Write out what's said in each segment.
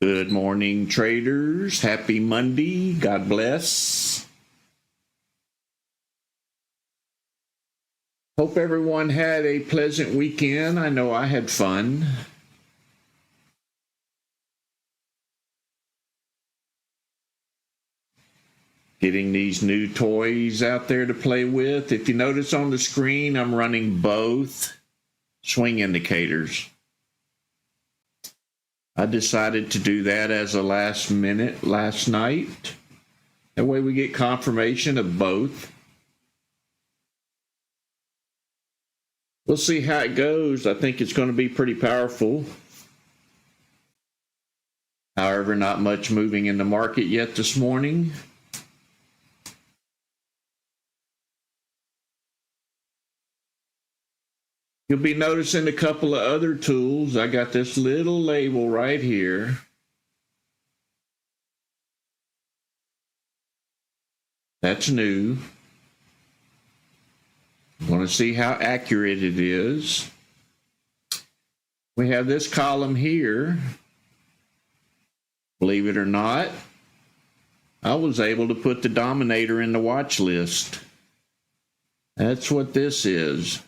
Good morning, traders. Happy Monday. God bless. Hope everyone had a pleasant weekend. I know I had fun. Getting these new toys out there to play with. If you notice on the screen, I'm running both swing indicators. I decided to do that as a last minute last night. That way we get confirmation of both. We'll see how it goes. I think it's going to be pretty powerful. However, not much moving in the market yet this morning. You'll be noticing a couple of other tools. I got this little label right here. That's new. Want to see how accurate it is. We have this column here. Believe it or not, I was able to put the dominator in the watch list. That's what this is.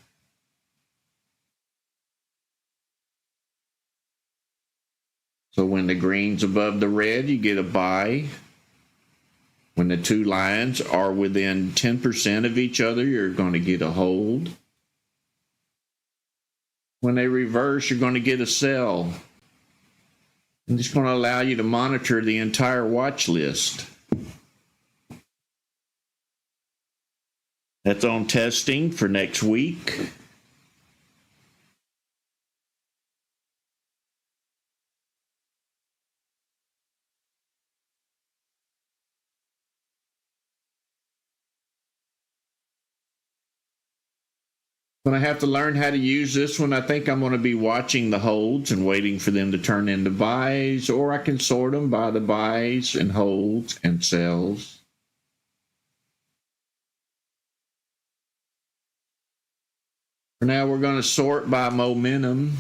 So when the green's above the red, you get a buy. When the two lines are within 10% of each other, you're going to get a hold. When they reverse, you're going to get a sell. And it's going to allow you to monitor the entire watch list. That's on testing for next week. When I have to learn how to use this one, I think I'm going to be watching the holds and waiting for them to turn into buys, or I can sort them by the buys and holds and sells. For now, we're going to sort by momentum.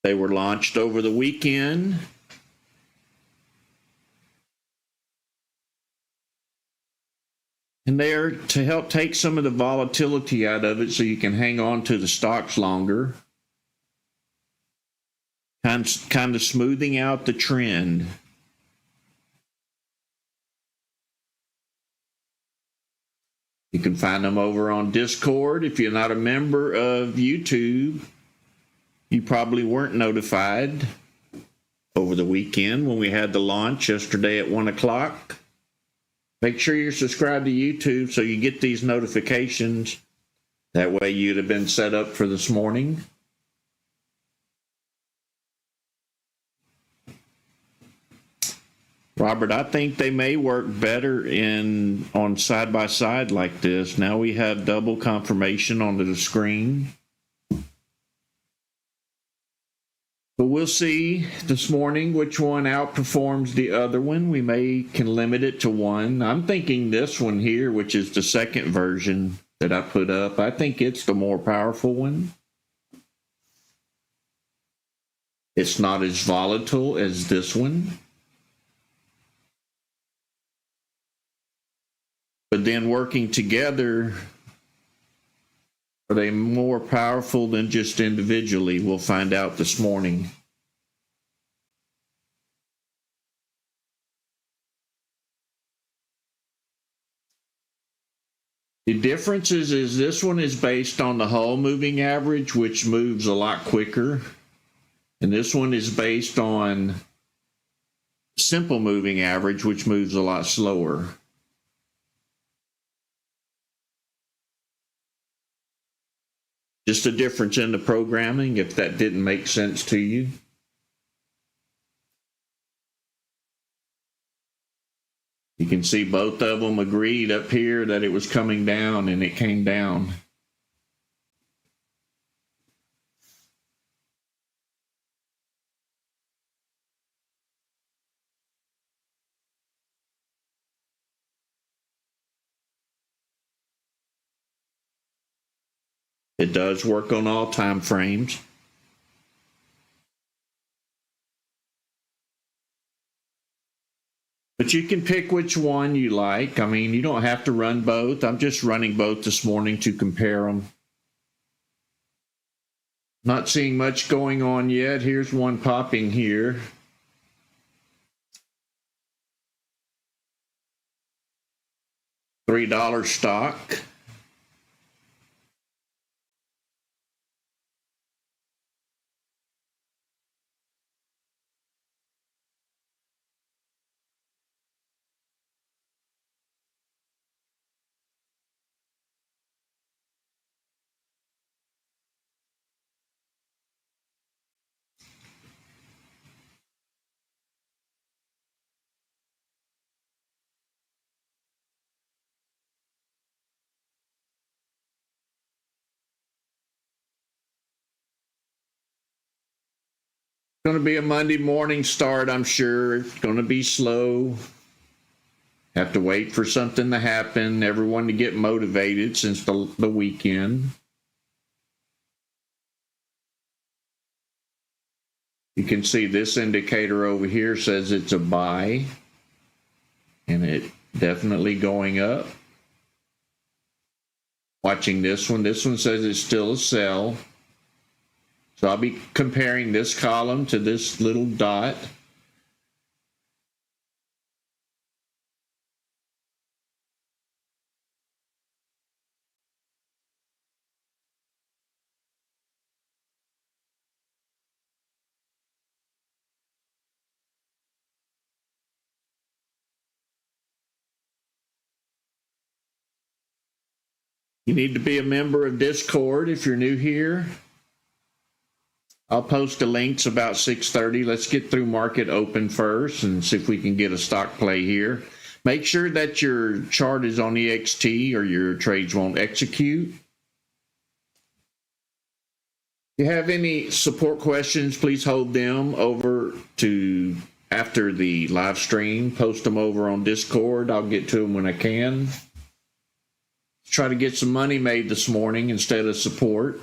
They were launched over the weekend. And they are to help take some of the volatility out of it so you can hang on to the stocks longer. Kind of smoothing out the trend. You can find them over on Discord. If you're not a member of YouTube, you probably weren't notified over the weekend when we had the launch yesterday at 1 o'clock. Make sure you're subscribed to YouTube so you get these notifications. That way you'd have been set up for this morning. Robert, I think they may work better on side by side like this. Now we have double confirmation onto the screen. But we'll see this morning which one outperforms the other one. We can limit it to one. I'm thinking this one here, which is the second version that I put up. I think it's the more powerful one. It's not as volatile as this one. But then working together, are they more powerful than just individually? We'll find out this morning. The difference is this one is based on the whole moving average, which moves a lot quicker. And this one is based on simple moving average, which moves a lot slower. Just a difference in the programming, if that didn't make sense to you. You can see both of them agreed up here that it was coming down, and it came down. It does work on all time frames. But you can pick which one you like. I mean, you don't have to run both. I'm just running both this morning to compare them. Not seeing much going on yet. Here's one popping here. $3 stock. Going to be a Monday morning start, I'm sure. It's going to be slow. Have to wait for something to happen, everyone to get motivated since the weekend. You can see this indicator over here says it's a buy, and it definitely going up. Watching this one says it's still a sell. So I'll be comparing this column to this little dot. You need to be a member of Discord if you're new here. I'll post the links about 6:30. Let's get through market open first and see if we can get a stock play here. Make sure that your chart is on EXT or your trades won't execute. If you have any support questions, please hold them over to after the live stream. Post them over on Discord. I'll get to them when I can. Try to get some money made this morning instead of support.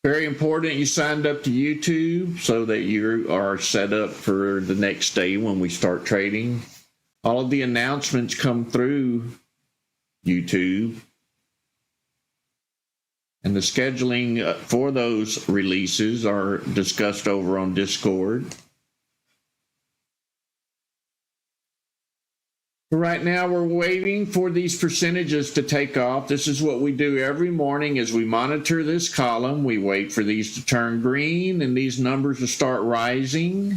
Very important you signed up to YouTube so that you are set up for the next day when we start trading. All of the announcements come through YouTube, and the scheduling for those releases are discussed over on Discord. Right now, we're waiting for these percentages to take off. This is what we do every morning as we monitor this column. We wait for these to turn green and these numbers to start rising.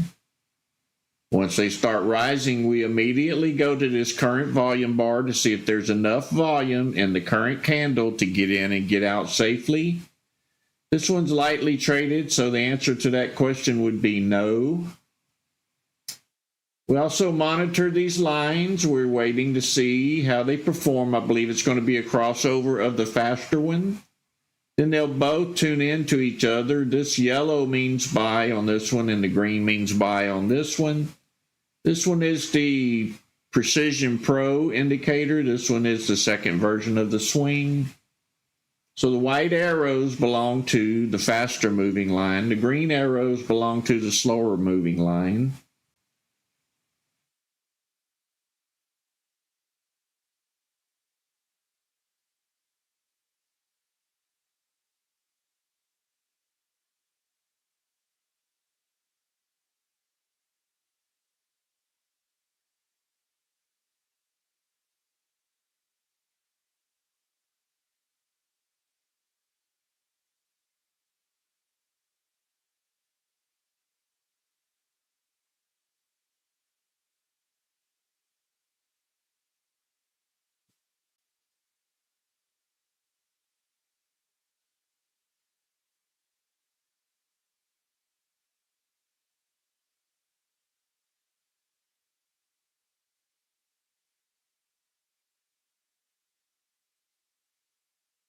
Once they start rising, we immediately go to this current volume bar to see if there's enough volume in the current candle to get in and get out safely. This one's lightly traded, so the answer to that question would be no. We also monitor these lines. We're waiting to see how they perform. I believe it's going to be a crossover of the faster one. Then they'll both tune into each other. This yellow means buy on this one, and the green means buy on this one. This one is the Precision Pro indicator. This one is the second version of the swing. So the white arrows belong to the faster moving line. The green arrows belong to the slower moving line.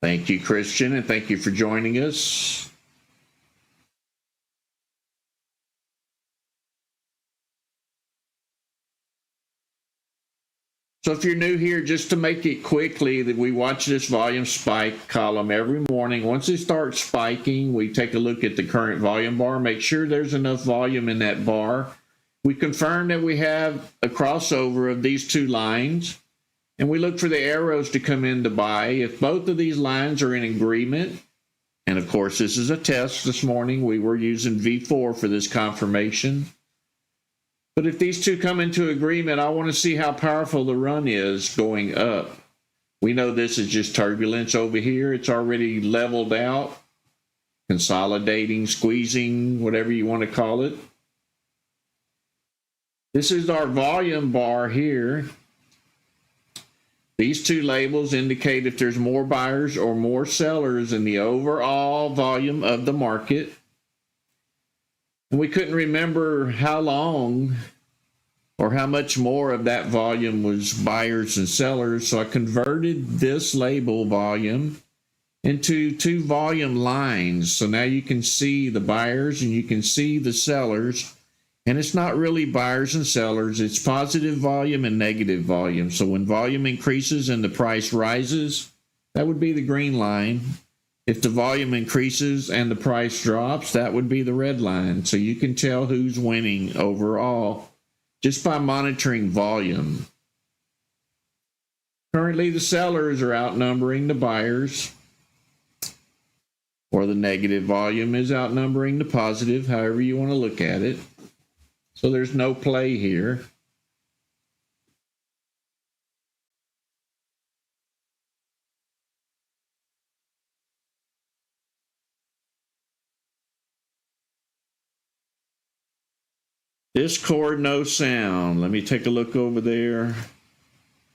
Thank you, Christian, and thank you for joining us. So if you're new here, just to make it quickly, that we watch this volume spike column every morning. Once it starts spiking, we take a look at the current volume bar, make sure there's enough volume in that bar. We confirm that we have a crossover of these two lines, and we look for the arrows to come in to buy. If both of these lines are in agreement, and of course this is a test this morning, we were using V4 for this confirmation. But if these two come into agreement, I want to see how powerful the run is going up. We know this is just turbulence over here. It's already leveled out, consolidating, squeezing, whatever you want to call it. This is our volume bar here. These two labels indicate if there's more buyers or more sellers in the overall volume of the market. And we couldn't remember how long or how much more of that volume was buyers and sellers. So I converted this label volume into two volume lines. So now you can see the buyers and you can see the sellers. And it's not really buyers and sellers. It's positive volume and negative volume. So when volume increases and the price rises, that would be the green line. If the volume increases and the price drops, that would be the red line. So you can tell who's winning overall just by monitoring volume. Currently, the sellers are outnumbering the buyers, or the negative volume is outnumbering the positive, however you want to look at it. So there's no play here. Discord, no sound. Let me take a look over there.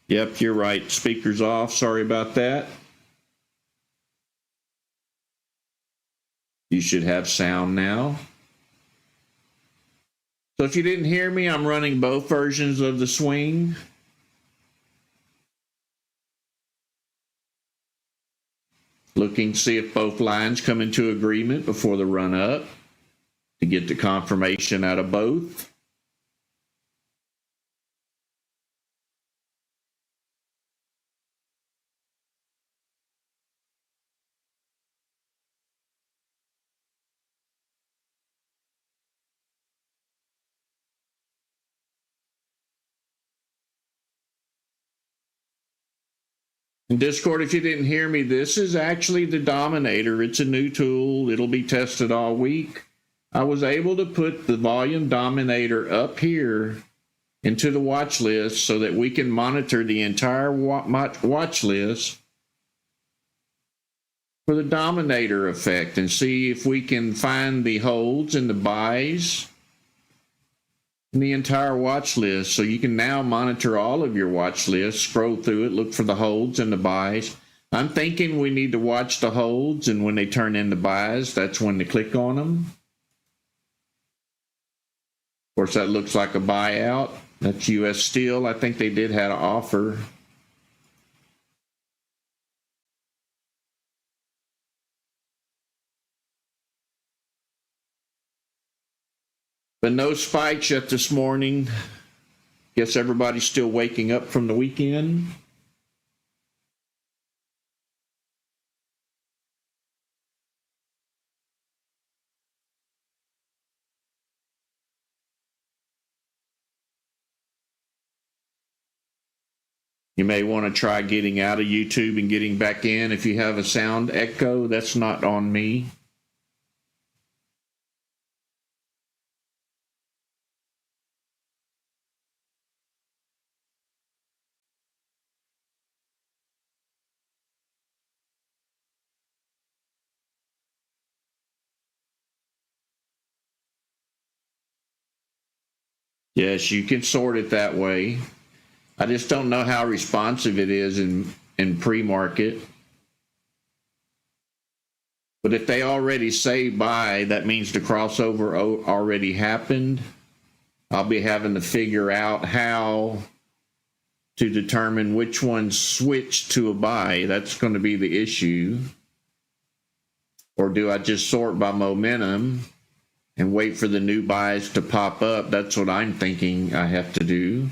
Yep, you're right. Speaker's off. Sorry about that. You should have sound now. So if you didn't hear me, I'm running both versions of the swing. Looking to see if both lines come into agreement before the run up to get the confirmation out of both. In Discord, if you didn't hear me, this is actually the Dominator. It's a new tool. It'll be tested all week. I was able to put the volume Dominator up here into the watch list so that we can monitor the entire watch list for the Dominator effect and see if we can find the holds and the buys in the entire watch list. So you can now monitor all of your watch lists, scroll through it, look for the holds and the buys. I'm thinking we need to watch the holds, and when they turn into buys, that's when to click on them. Of course, that looks like a buyout. That's U.S. Steel. I think they did have an offer. But no spikes yet this morning. Guess everybody's still waking up from the weekend. You may want to try getting out of YouTube and getting back in. If you have a sound echo, that's not on me. Yes, you can sort it that way. I just don't know how responsive it is in pre-market. But if they already say buy, that means the crossover already happened. I'll be having to figure out how to determine which ones switch to a buy. That's going to be the issue. Or do I just sort by momentum and wait for the new buys to pop up? That's what I'm thinking I have to do.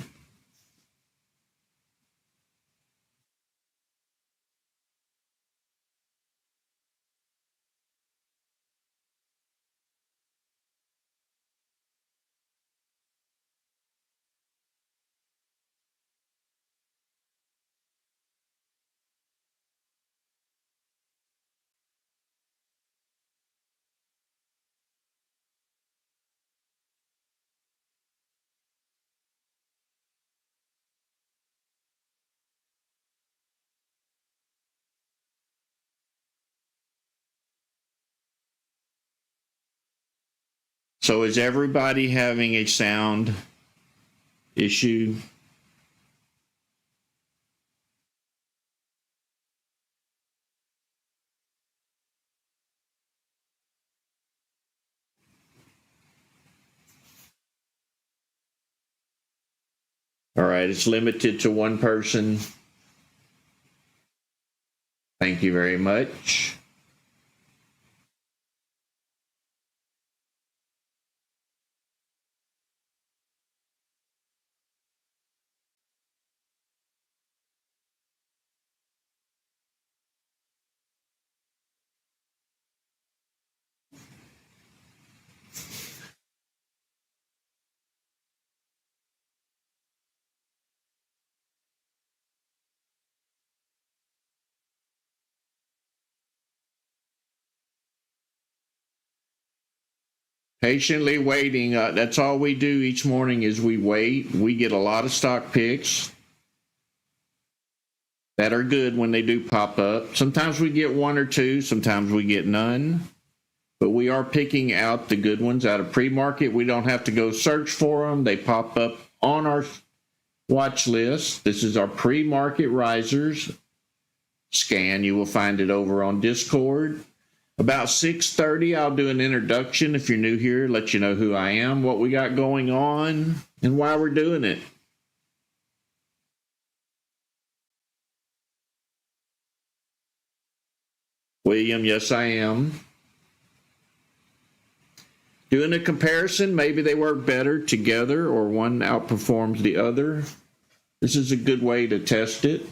So is everybody having a sound issue? All right, it's limited to one person. Thank you very much. Patiently waiting. That's all we do each morning is we wait. We get a lot of stock picks that are good when they do pop up. Sometimes we get one or two, sometimes we get none. But we are picking out the good ones out of pre-market. We don't have to go search for them. They pop up on our watch list. This is our pre-market risers scan. You will find it over on Discord. About 6:30, I'll do an introduction. If you're new here, let you know who I am, what we got going on, and why we're doing it. William, yes, I am. Doing a comparison, maybe they work better together or one outperforms the other. This is a good way to test it.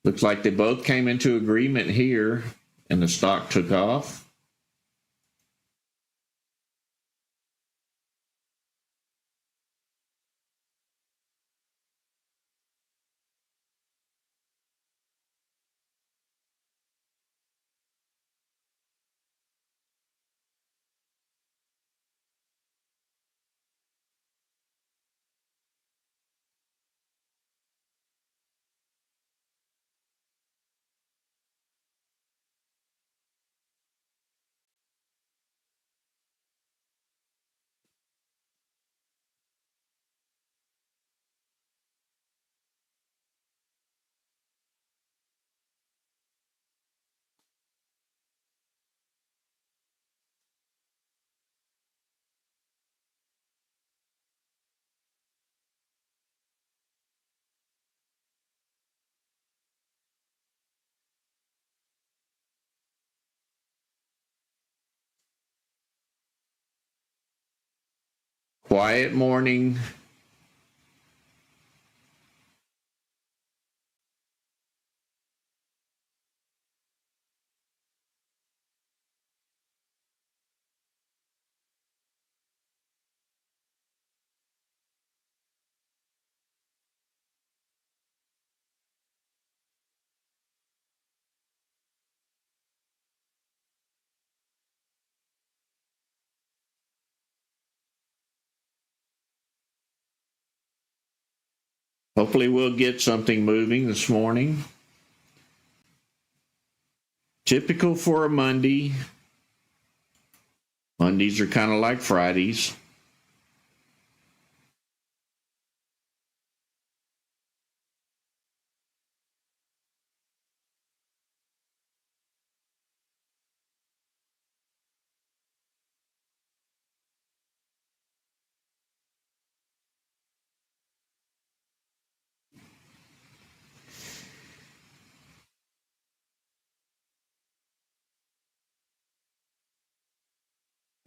Looks like they both came into agreement here and the stock took off. Quiet morning. Hopefully we'll get something moving this morning. Typical for a Monday. Mondays are kind of like Fridays.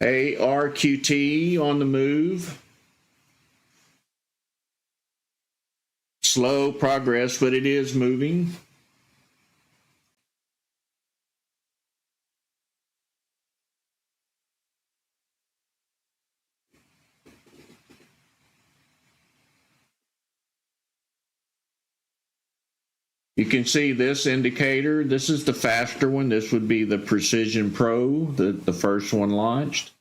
ARQT on the move. Slow progress, but it is moving. You can see this indicator. This is the faster one. This would be the Precision Pro, the first one launched.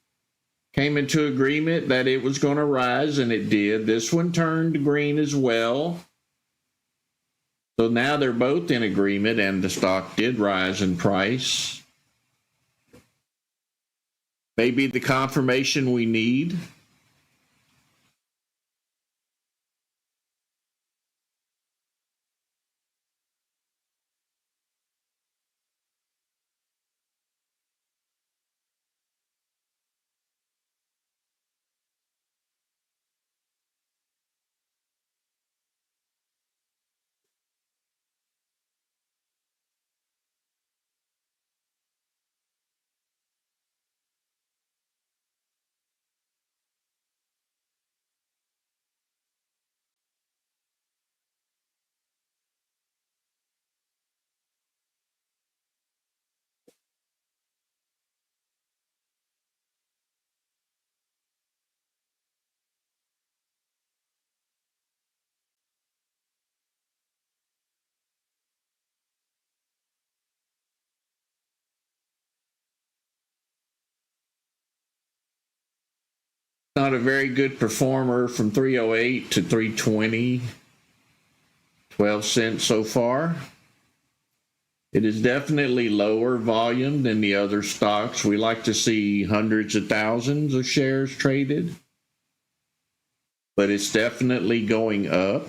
Came into agreement that it was going to rise, and it did. This one turned green as well. So now they're both in agreement, and the stock did rise in price. Maybe the confirmation we need. Not a very good performer from 308 to 320. 12 cents so far. It is definitely lower volume than the other stocks. We like to see hundreds of thousands of shares traded, but it's definitely going up.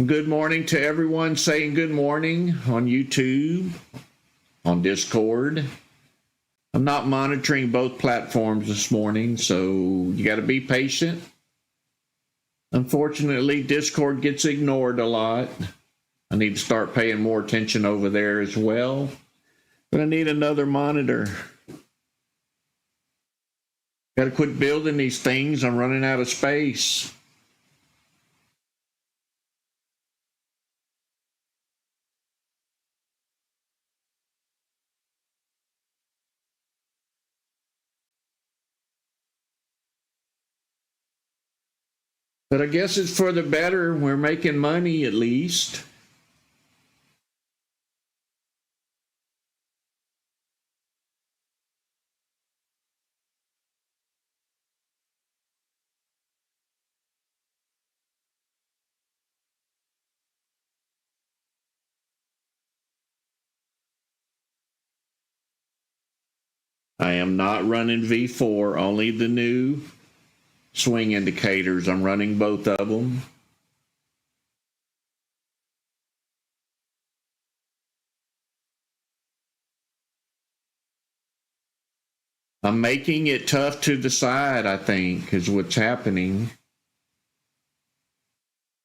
Good morning to everyone saying good morning on YouTube, on Discord. I'm not monitoring both platforms this morning, so you got to be patient. Unfortunately, Discord gets ignored a lot. I need to start paying more attention over there as well. But I need another monitor. Got to quit building these things. I'm running out of space. But I guess it's for the better. We're making money at least. I am not running V4, only the new swing indicators. I'm running both of them. I'm making it tough to decide, I think, is what's happening.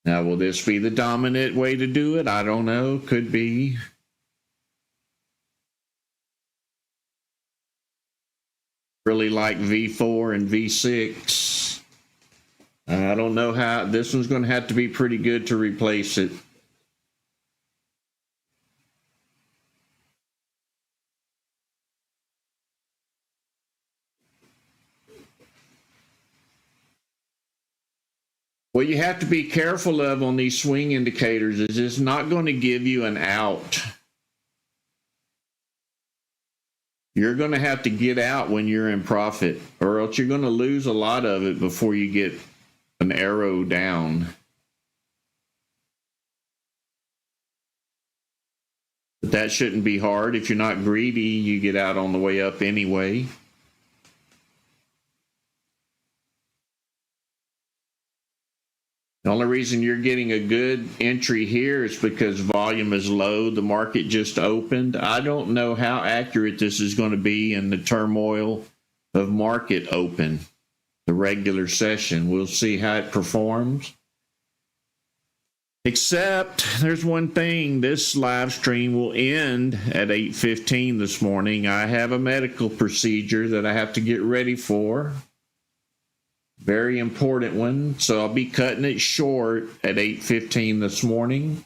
Now, will this be the dominant way to do it? I don't know. Could be. Really like V4 and V6. I don't know how. This one's going to have to be pretty good to replace it. What you have to be careful of on these swing indicators is it's not going to give you an out. You're going to have to get out when you're in profit, or else you're going to lose a lot of it before you get an arrow down. But that shouldn't be hard. If you're not greedy, you get out on the way up anyway. only reason you're getting a good entry here is because volume is low. The market just opened. I don't know how accurate this is going to be in the turmoil of market open, the regular session. We'll see how it performs. Except there's one thing, this live stream will end at 8:15 this morning. I have a medical procedure that I have to get ready for. Very important one. So I'll be cutting it short at 8:15 this morning.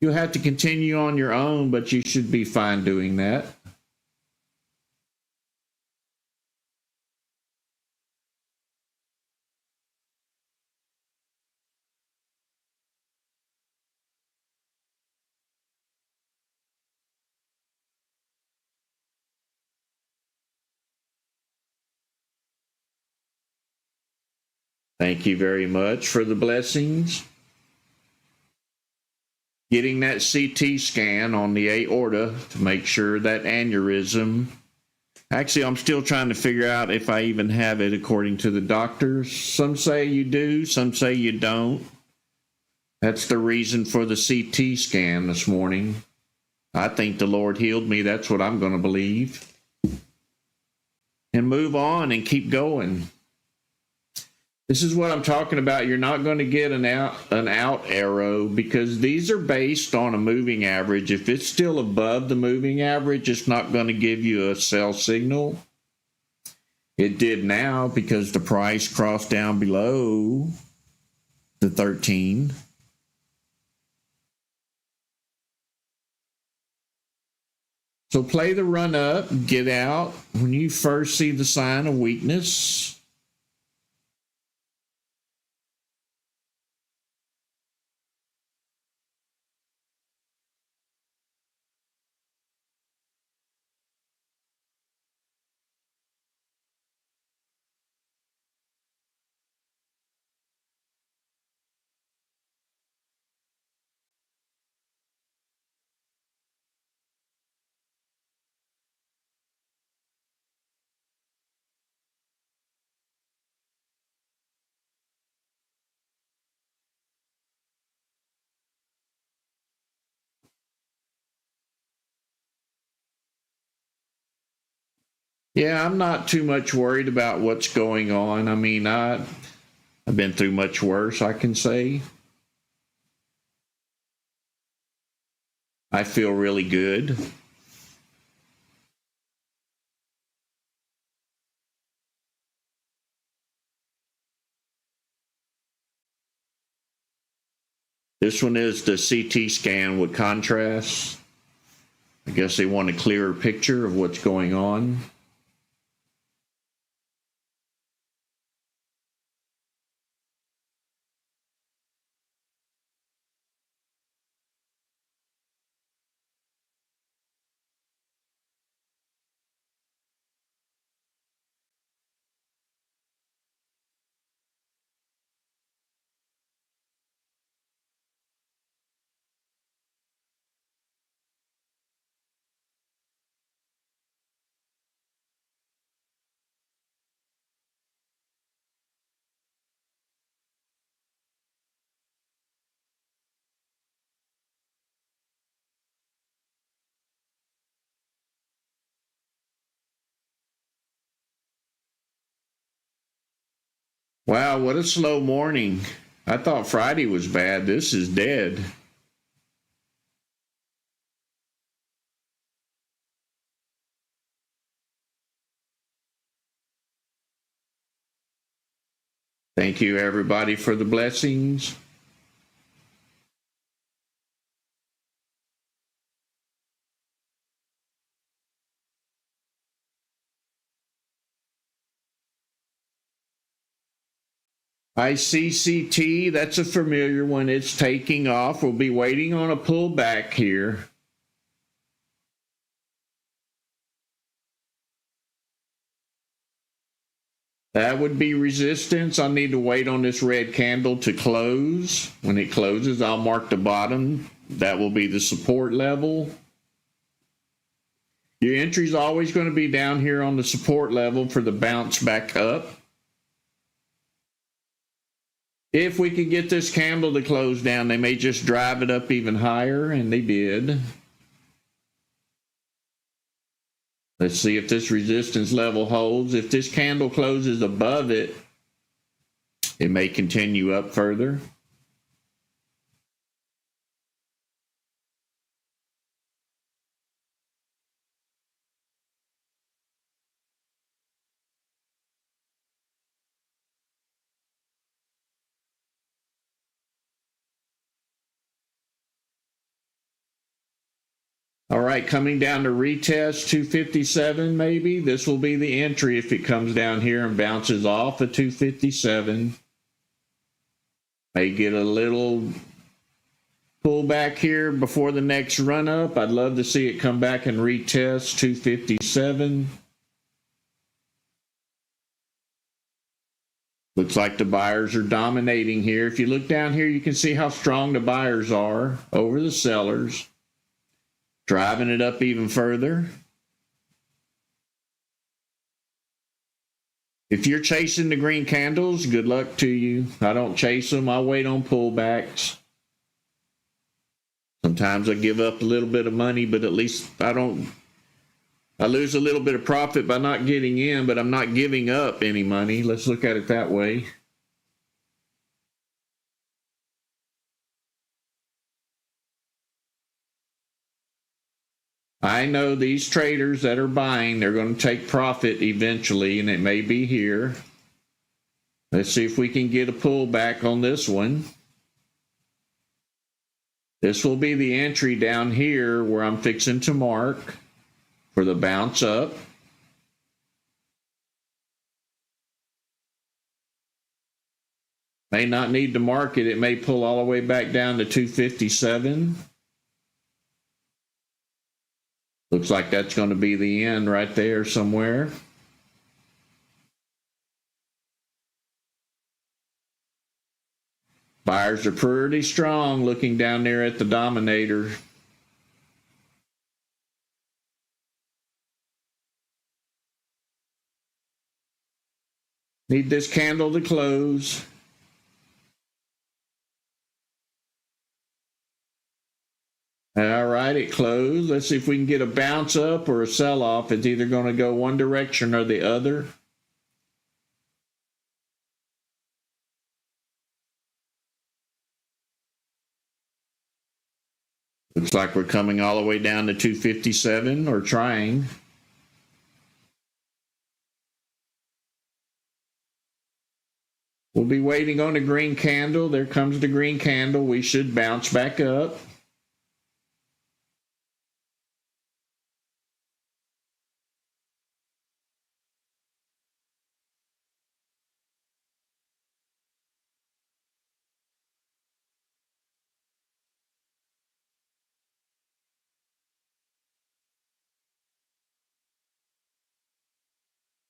You'll have to continue on your own, but you should be fine doing that. Thank you very much for the blessings. Getting that CT scan on the aorta to make sure that aneurysm. Actually, I'm still trying to figure out if I even have it according to the doctors. Some say you do, some say you don't. That's the reason for the CT scan this morning. I think the Lord healed me. That's what I'm going to believe. And move on and keep going. This is what I'm talking about. You're not going to get an out arrow because these are based on a moving average. If it's still above the moving average, it's not going to give you a sell signal. It did now because the price crossed down below the 13. So play the run up, get out when you first see the sign of weakness. Yeah, I'm not too much worried about what's going on. I mean, I've been through much worse, I can say. I feel really good. This one is the CT scan with contrast. I guess they want a clearer picture of what's going on. Wow, what a slow morning. I thought Friday was bad. This is dead. Thank you, everybody, for the blessings. ICCT, that's a familiar one. It's taking off. We'll be waiting on a pullback here. That would be resistance. I need to wait on this red candle to close. When it closes, I'll mark the bottom. That will be the support level. Your entry is always going to be down here on the support level for the bounce back up. If we could get this candle to close down, they may just drive it up even higher, and they did. Let's see if this resistance level holds. If this candle closes above it, it may continue up further. All right, coming down to retest 257 maybe. This will be the entry if it comes down here and bounces off of 257. May get a little pullback here before the next run up. I'd love to see it come back and retest 257. Looks like the buyers are dominating here. If you look down here, you can see how strong the buyers are over the sellers, driving it up even further. If you're chasing the green candles, good luck to you. I don't chase them. I wait on pullbacks. Sometimes I give up a little bit of money, but at least I lose a little bit of profit by not getting in, but I'm not giving up any money. Let's look at it that way. I know these traders that are buying, they're going to take profit eventually, and it may be here. Let's see if we can get a pullback on this one. This will be the entry down here where I'm fixing to mark for the bounce up. May not need to mark it. It may pull all the way back down to 257. Looks like that's going to be the end right there somewhere. Buyers are pretty strong looking down there at the dominator. Need this candle to close. All right, it closed. Let's see if we can get a bounce up or a sell-off. It's either going to go one direction or the other. Looks like we're coming all the way down to 257, or trying. We'll be waiting on a green candle. There comes the green candle. We should bounce back up.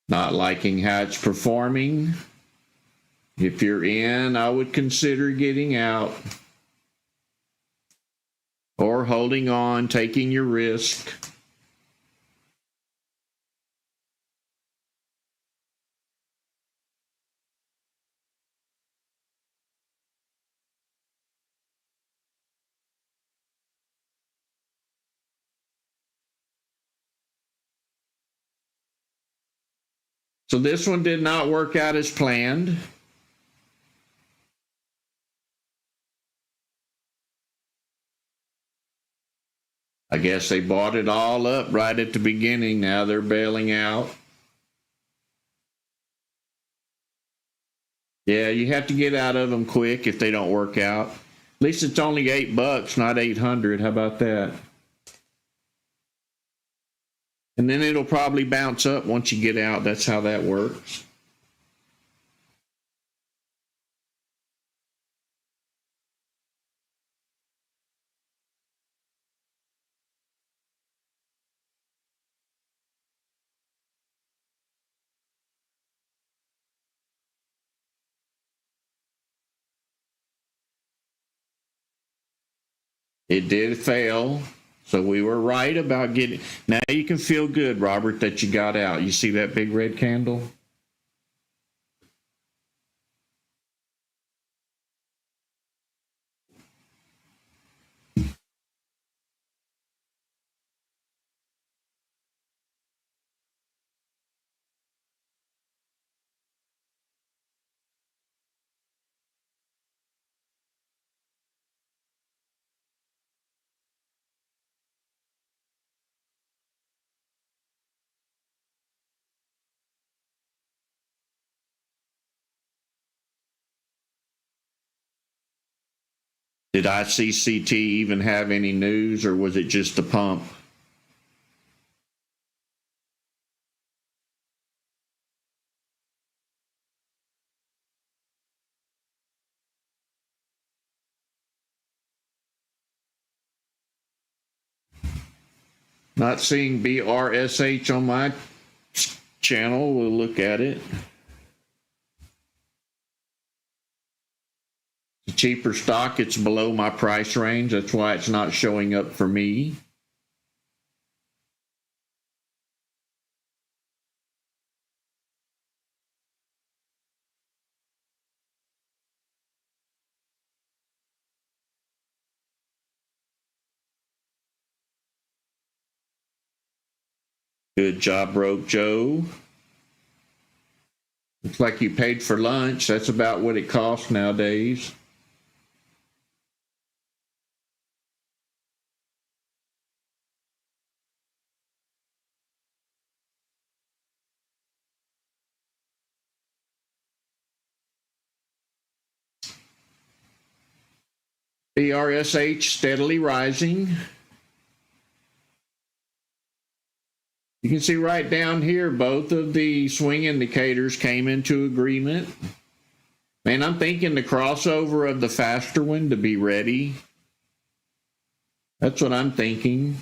Not liking how it's performing. If you're in, I would consider getting out or holding on, taking your risk. So this one did not work out as planned. I guess they bought it all up right at the beginning. Now they're bailing out. Yeah, you have to get out of them quick if they don't work out. At least it's only $8, not 800. How about that? And then it'll probably bounce up once you get out. That's how that works. It did fail. So we were right about getting. Now you can feel good, Robert, that you got out. You see that big red candle? Did ICCT even have any news, or was it just a pump? Not seeing BRSH on my channel. We'll look at it. The cheaper stock, it's below my price range. That's why it's not showing up for me. Good job, Broke Joe. Looks like you paid for lunch. That's about what it costs nowadays. BRSH steadily rising. You can see right down here, both of the swing indicators came into agreement. Man, I'm thinking the crossover of the faster one to be ready. That's what I'm thinking.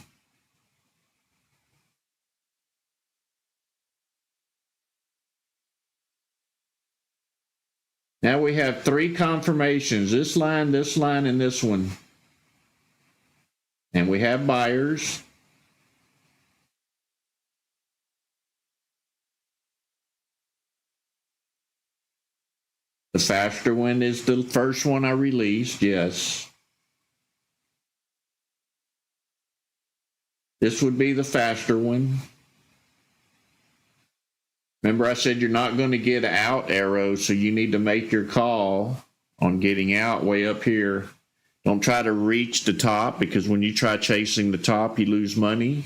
Now we have three confirmations, this line, and this one. And we have buyers. The faster one is the first one I released, yes. This would be the faster one. Remember I said you're not going to get out arrows, so you need to make your call on getting out way up here. Don't try to reach the top, because when you try chasing the top, you lose money.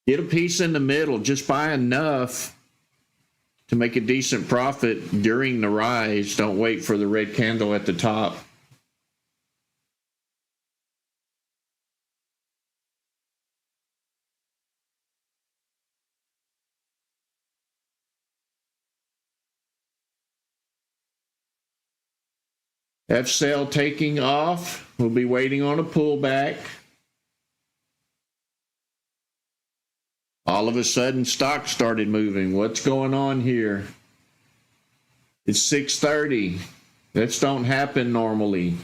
Get a piece in the middle. Just buy enough to make a decent profit during the rise. Don't wait for the red candle at the top. F-sale taking off. We'll be waiting on a pullback. All of a sudden, stock started moving. What's going on here? It's 6:30. That don't happen normally.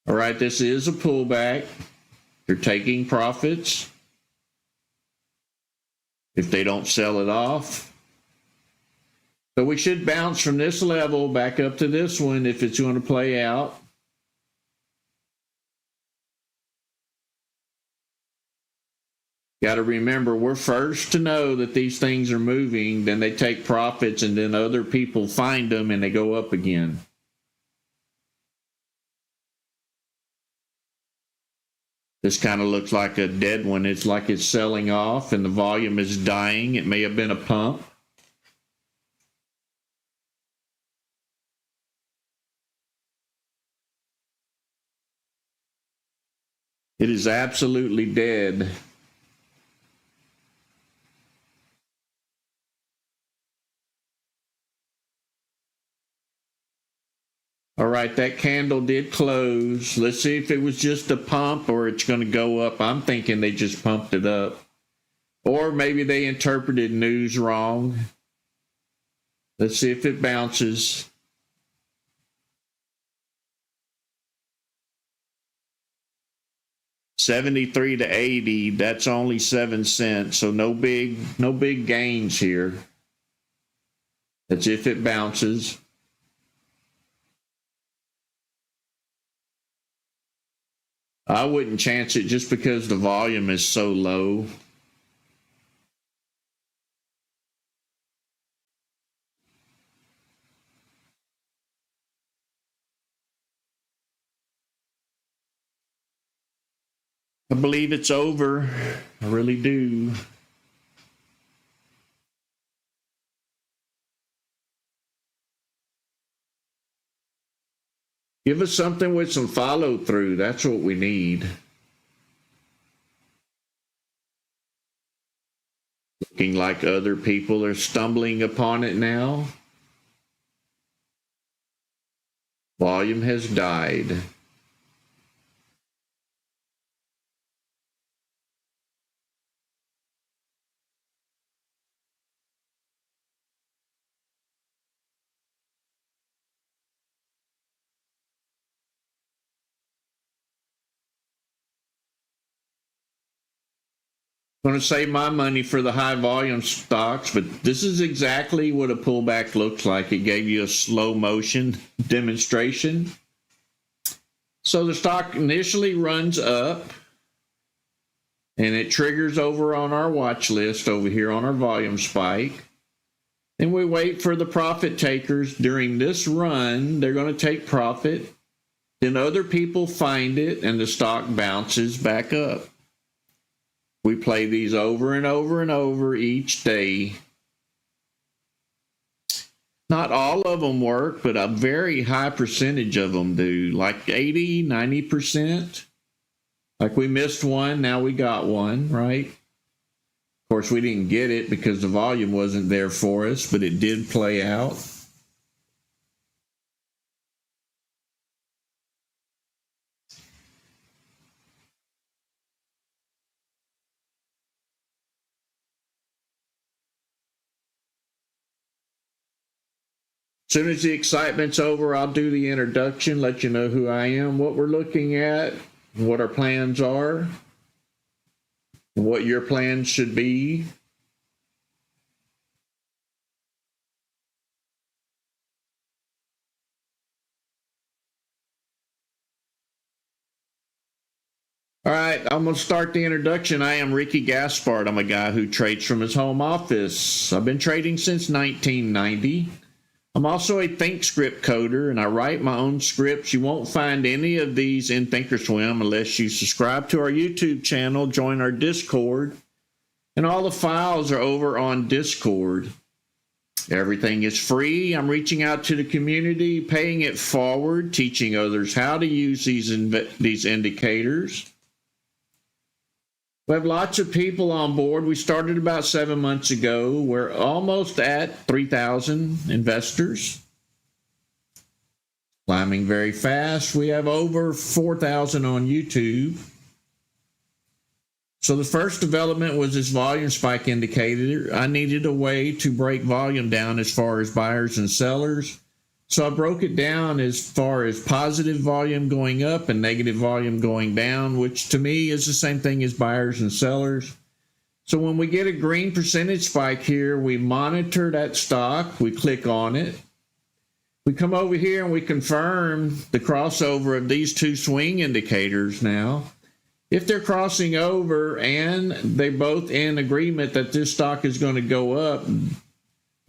All right, this is a pullback. They're taking profits if they don't sell it off. So we should bounce from this level back up to this one if it's going to play out. Got to remember, we're first to know that these things are moving, then they take profits, and then other people find them and they go up again. This kind of looks like a dead one. It's like it's selling off and the volume is dying. It may have been a pump. It is absolutely dead. All right, that candle did close. Let's see if it was just a pump or it's going to go up. I'm thinking they just pumped it up. Or maybe they interpreted news wrong. Let's see if it bounces. $73 to $80, that's only 7 cents, so no big gains here. That's if it bounces. I wouldn't chance it just because the volume is so low. I believe it's over. I really do. Give us something with some follow through. That's what we need. Looking like other people are stumbling upon it now. Volume has died. I'm going to save my money for the high volume stocks, but this is exactly what a pullback looks like. It gave you a slow motion demonstration. So the stock initially runs up and it triggers over on our watch list over here on our volume spike. Then we wait for the profit takers during this run. They're going to take profit. Then other people find it and the stock bounces back up. We play these over and over and over each day. Not all of them work, but a very high percentage of them do, like 80, 90%. Like we missed one, now we got one, right? Of course, we didn't get it because the volume wasn't there for us, but it did play out. As soon as the excitement's over, I'll do the introduction, let you know who I am, what we're looking at, what our plans are, what your plans should be. All right, I'm going to start the introduction. I am Ricky Gaspard. I'm a guy who trades from his home office. I've been trading since 1990. I'm also a ThinkorSwim coder, and I write my own scripts. You won't find any of these in ThinkorSwim unless you subscribe to our YouTube channel, join our Discord, and all the files are over on Discord. Everything is free. I'm reaching out to the community, paying it forward, teaching others how to use these indicators. We have lots of people on board. We started about 7 months ago. We're almost at 3,000 investors. Climbing very fast. We have over 4,000 on YouTube. So the first development was this volume spike indicator. I needed a way to break volume down as far as buyers and sellers. So I broke it down as far as positive volume going up and negative volume going down, which to me is the same thing as buyers and sellers. So when we get a green percentage spike here, we monitor that stock, we click on it. We come over here and we confirm the crossover of these two swing indicators now. If they're crossing over and they're both in agreement that this stock is going to go up,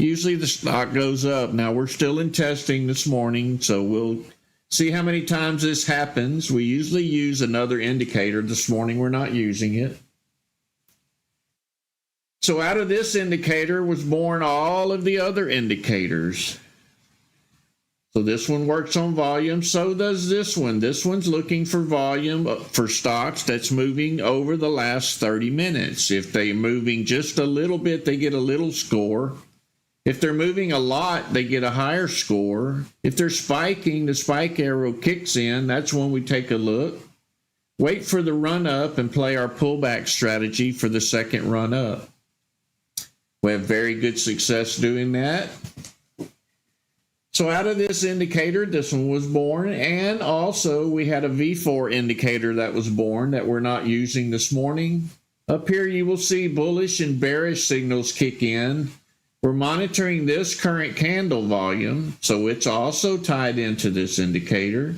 usually the stock goes up. Now, we're still in testing this morning, so we'll see how many times this happens. We usually use another indicator. This morning, we're not using it. So out of this indicator was born all of the other indicators. So this one works on volume, so does this one. This one's looking for volume for stocks that's moving over the last 30 minutes. If they're moving just a little bit, they get a little score. If they're moving a lot, they get a higher score. If they're spiking, the spike arrow kicks in. That's when we take a look. Wait for the run up and play our pullback strategy for the second run up. We have very good success doing that. So out of this indicator, this one was born, and also we had a V4 indicator that was born that we're not using this morning. Up here you will see bullish and bearish signals kick in. We're monitoring this current candle volume, so it's also tied into this indicator.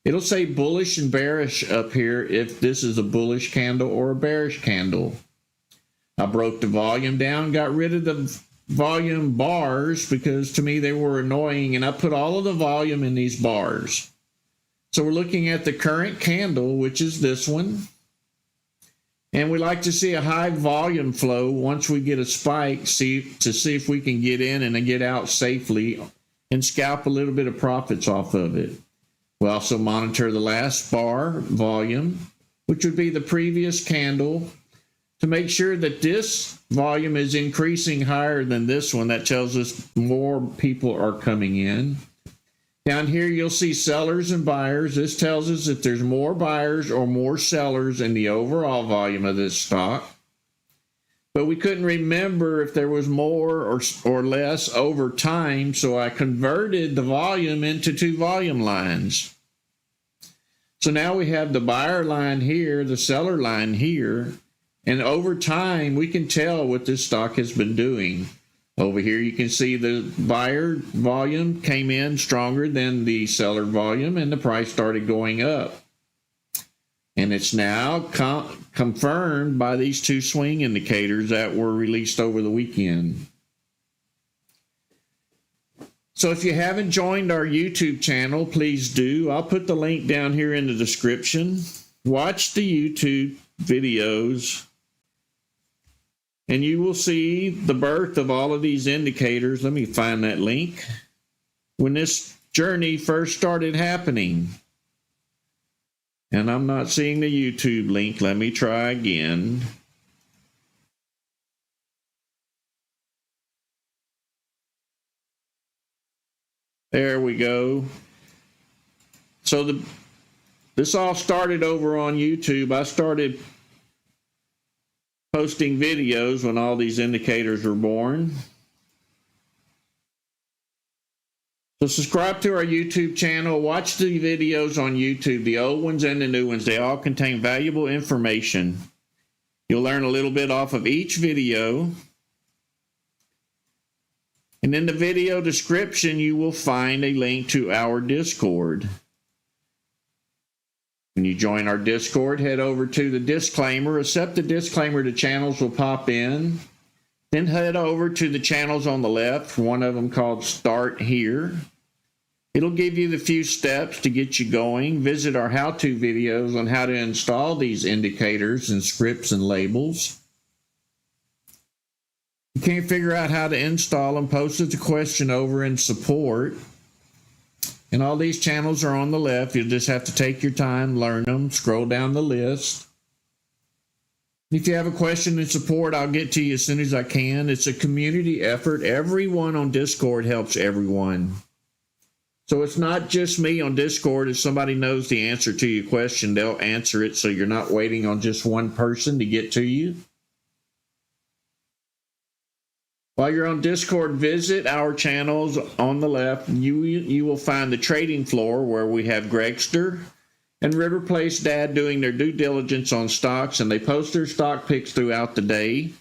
It'll say bullish and bearish up here if this is a bullish candle or a bearish candle. I broke the volume down, got rid of the volume bars because to me they were annoying, and I put all of the volume in these bars. So we're looking at the current candle, which is this one. And we like to see a high volume flow once we get a spike, to see if we can get in and then get out safely and scalp a little bit of profits off of it. We also monitor the last bar volume, which would be the previous candle, to make sure that this volume is increasing higher than this one. That tells us more people are coming in. Down here, you'll see sellers and buyers. This tells us if there's more buyers or more sellers in the overall volume of this stock. But we couldn't remember if there was more or less over time, so I converted the volume into two volume lines. So now we have the buyer line here, the seller line here, and over time, we can tell what this stock has been doing. Over here, you can see the buyer volume came in stronger than the seller volume, and the price started going up. And it's now confirmed by these two swing indicators that were released over the weekend. So if you haven't joined our YouTube channel, please do. I'll put the link down here in the description. Watch the YouTube videos, and you will see the birth of all of these indicators. Let me find that link. When this journey first started happening. And I'm not seeing the YouTube link. Let me try again. There we go. So this all started over on YouTube. I started posting videos when all these indicators were born. So subscribe to our YouTube channel. Watch the videos on YouTube, the old ones and the new ones. They all contain valuable information. You'll learn a little bit off of each video. And in the video description, you will find a link to our Discord. When you join our Discord, head over to the disclaimer. Accept the disclaimer. The channels will pop in. Then head over to the channels on the left, one of them called Start Here. It'll give you the few steps to get you going. Visit our how-to videos on how to install these indicators and scripts and labels. If you can't figure out how to install them, post the question over in support. And all these channels are on the left. You'll just have to take your time, learn them, scroll down the list. If you have a question in support, I'll get to you as soon as I can. It's a community effort. Everyone on Discord helps everyone. So it's not just me on Discord. If somebody knows the answer to your question, they'll answer it, so you're not waiting on just one person to get to you. While you're on Discord, visit our channels on the left. You will find the trading floor, where we have Gregster and River Place Dad doing their due diligence on stocks, and they post their stock picks throughout the day.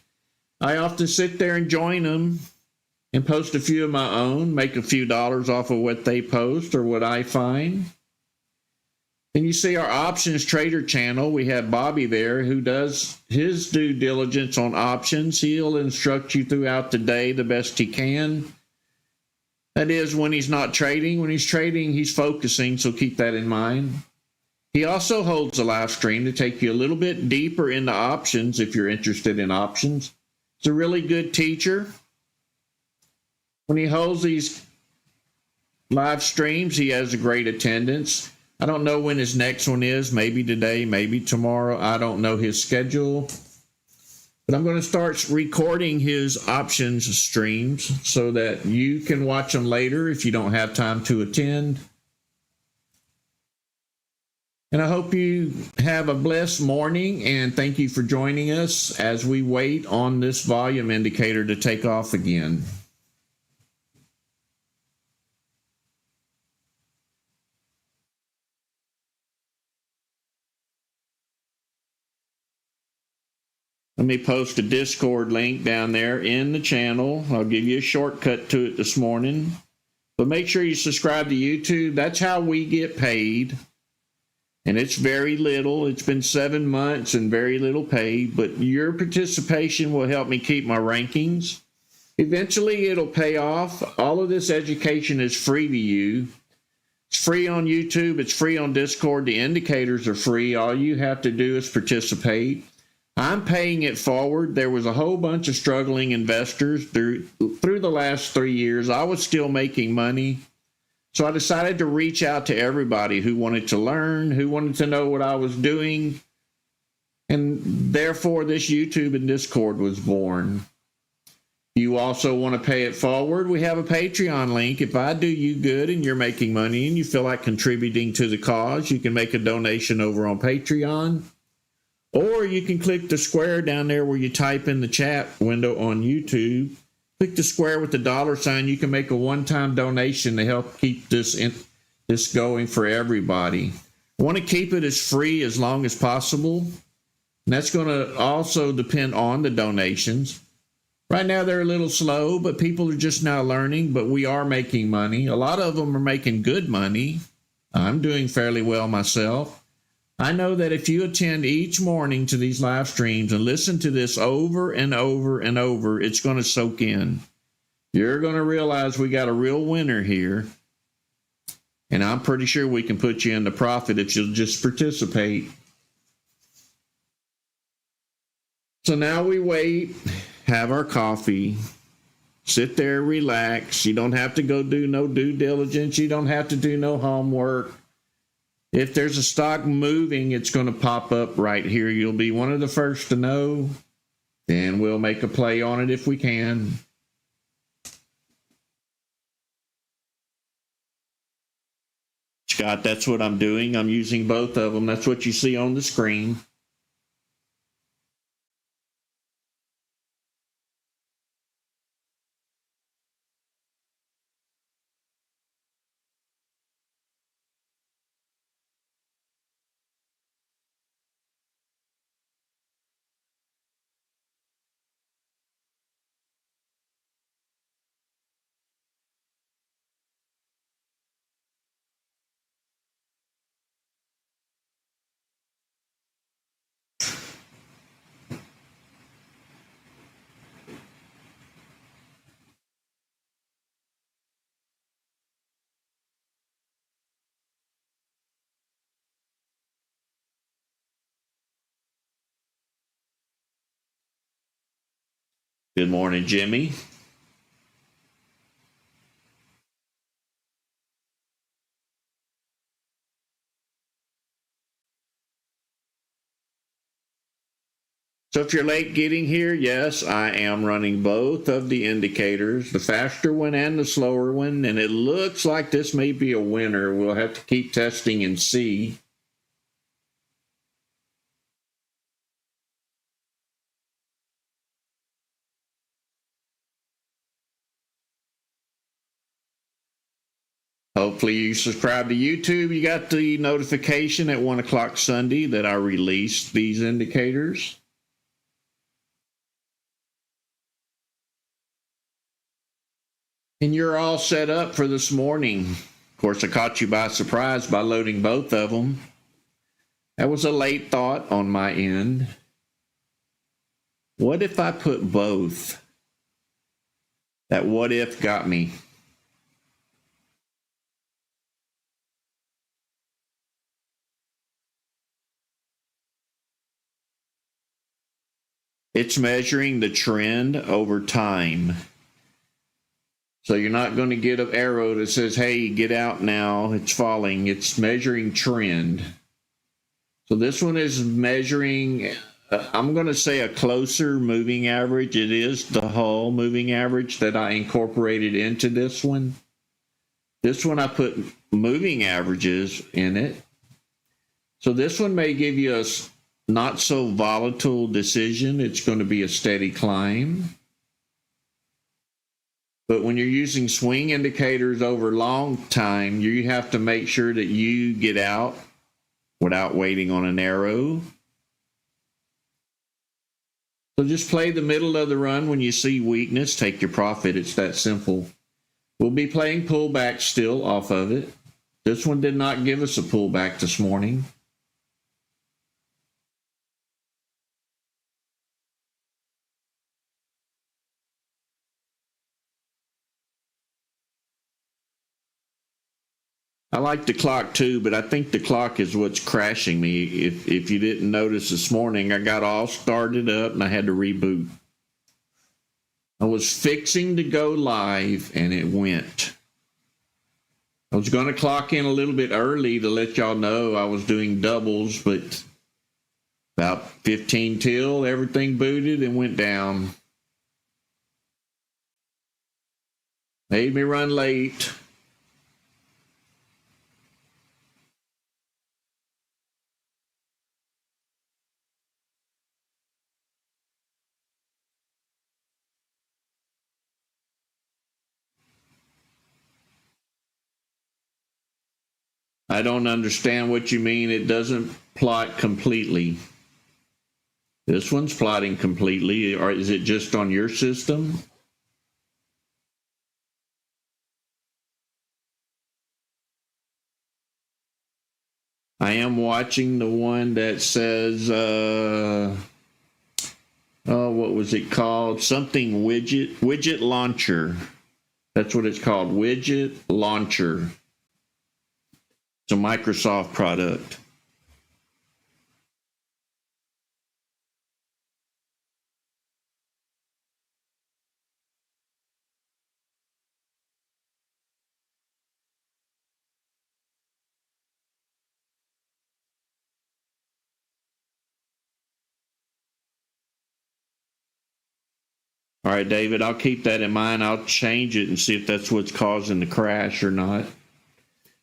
I often sit there and join them and post a few of my own, make a few dollars off of what they post or what I find. Then you see our options trader channel. We have Bobby there who does his due diligence on options. He'll instruct you throughout the day the best he can. That is, when he's not trading. When he's trading, he's focusing, so keep that in mind. He also holds a live stream to take you a little bit deeper into options if you're interested in options. He's a really good teacher. When he holds these live streams, he has a great attendance. I don't know when his next one is, maybe today, maybe tomorrow. I don't know his schedule. But I'm going to start recording his options streams so that you can watch them later if you don't have time to attend. And I hope you have a blessed morning, and thank you for joining us as we wait on this volume indicator to take off again. Let me post a Discord link down there in the channel. I'll give you a shortcut to it this morning. But make sure you subscribe to YouTube. That's how we get paid. And it's very little. It's been 7 months and very little paid. But your participation will help me keep my rankings. Eventually, it'll pay off. All of this education is free to you. It's free on YouTube. It's free on Discord. The indicators are free. All you have to do is participate. I'm paying it forward. There was a whole bunch of struggling investors through the last 3 years. I was still making money. So I decided to reach out to everybody who wanted to learn, who wanted to know what I was doing. And therefore, this YouTube and Discord was born. You also want to pay it forward? We have a Patreon link. If I do you good and you're making money and you feel like contributing to the cause, you can make a donation over on Patreon. Or you can click the square down there where you type in the chat window on YouTube. Click the square with the $sign. You can make a one-time donation to help keep this going for everybody. I want to keep it as free as long as possible. And that's going to also depend on the donations. Right now they're a little slow, but people are just now learning, but we are making money. A lot of them are making good money. I'm doing fairly well myself. I know that if you attend each morning to these live streams and listen to this over and over and over, it's going to soak in. You're going to realize we got a real winner here. And I'm pretty sure we can put you into profit if you'll just participate. So now we wait, have our coffee, sit there, relax. You don't have to go do no due diligence. You don't have to do no homework. If there's a stock moving, it's going to pop up right here. You'll be one of the first to know, and we'll make a play on it if we can. Scott, that's what I'm doing. I'm using both of them. That's what you see on the screen. Good morning, Jimmy. So if you're late getting here, yes, I am running both of the indicators, the faster one and the slower one, and it looks like this may be a winner. We'll have to keep testing and see. Hopefully you subscribe to YouTube. You got the notification at 1 o'clock Sunday that I released these indicators. And you're all set up for this morning. Of course, I caught you by surprise by loading both of them. That was a late thought on my end. What if I put both? That what if got me. It's measuring the trend over time. So you're not going to get an arrow that says, hey, get out now, it's falling. It's measuring trend. So this one is measuring, I'm going to say a closer moving average. It is the whole moving average that I incorporated into this one. This one I put moving averages in it. So this one may give you a not so volatile decision. It's going to be a steady climb. But when you're using swing indicators over a long time, you have to make sure that you get out without waiting on an arrow. So just play the middle of the run. When you see weakness, take your profit. It's that simple. We'll be playing pullback still off of it. This one did not give us a pullback this morning. I like the clock too, but I think the clock is what's crashing me. If you didn't notice this morning, I got all started up and I had to reboot. I was fixing to go live and it went. I was going to clock in a little bit early to let y'all know I was doing doubles, but about 15 till everything booted and went down. Made me run late. I don't understand what you mean. It doesn't plot completely. This one's plotting completely, or is it just on your system? I am watching the one that says, oh, what was it called? Something widget launcher. That's what it's called, widget launcher. It's a Microsoft product. All right, David, I'll keep that in mind. I'll change it and see if that's what's causing the crash or not.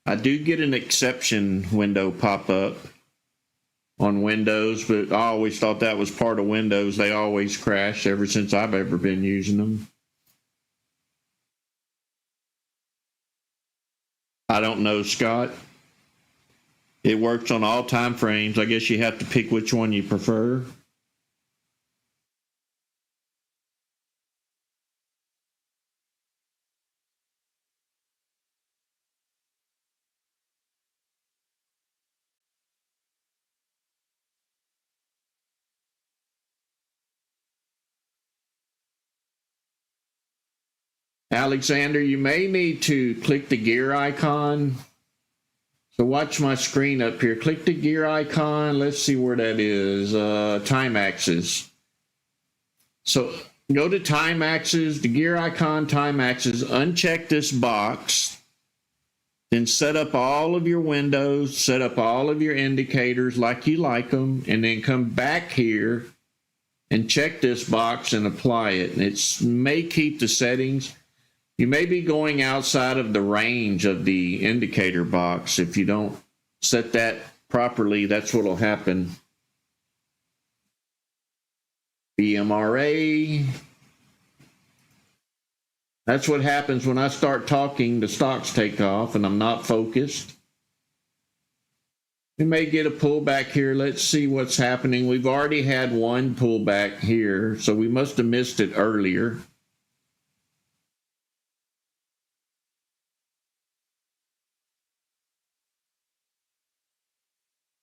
I do get an exception window pop up on Windows, but I always thought that was part of Windows. They always crash ever since I've ever been using them. I don't know, Scott. It works on all time frames. I guess you have to pick which one you prefer. Alexander, you may need to click the gear icon. So watch my screen up here. Click the gear icon. Let's see where that is. Time axis. So go to time axis, the gear icon, time axis, uncheck this box, then set up all of your windows, set up all of your indicators like you like them, and then come back here and check this box and apply it. And it may keep the settings. You may be going outside of the range of the indicator box. If you don't set that properly, that's what will happen. BMRA. That's what happens when I start talking, the stocks take off and I'm not focused. We may get a pullback here. Let's see what's happening. We've already had one pullback here, so we must have missed it earlier.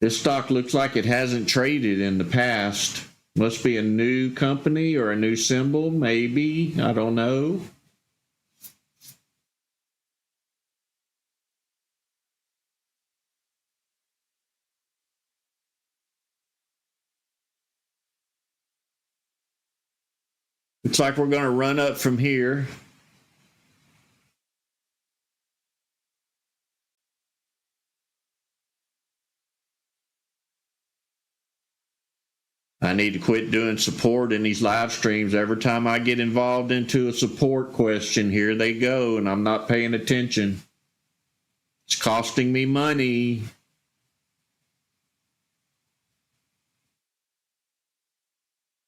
This stock looks like it hasn't traded in the past. Must be a new company or a new symbol, maybe. I don't know. Looks like we're going to run up from here. I need to quit doing support in these live streams. Every time I get involved into a support question, here they go, and I'm not paying attention. It's costing me money.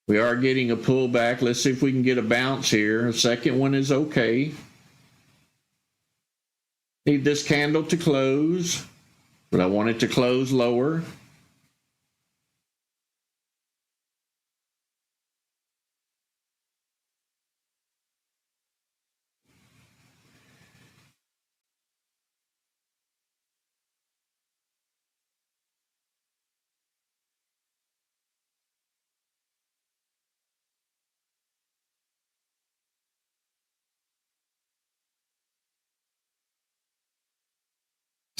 We are getting a pullback. Let's see if we can get a bounce here. A second one is okay. Need this candle to close, but I want it to close lower.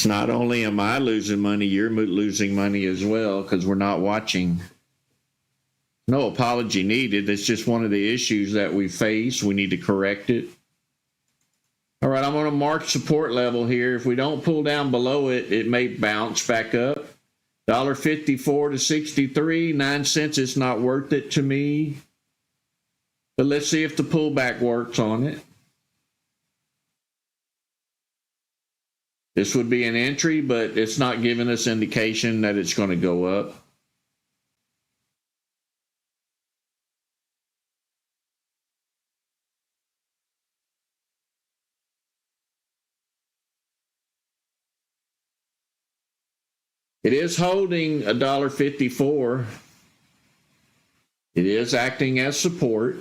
It's not only am I losing money, you're losing money as well because we're not watching. No apology needed. It's just one of the issues that we face. We need to correct it. All right, I'm going to mark support level here. If we don't pull down below it, it may bounce back up. $1.54 to 63, 9 cents. It's not worth it to me. But let's see if the pullback works on it. This would be an entry, but it's not giving us indication that it's going to go up. It is holding $1.54. It is acting as support.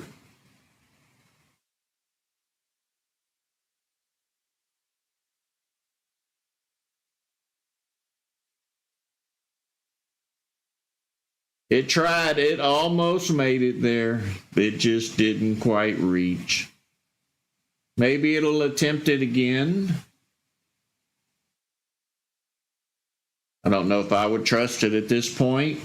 It tried. It almost made it there. It just didn't quite reach. Maybe it'll attempt it again. I don't know if I would trust it at this point.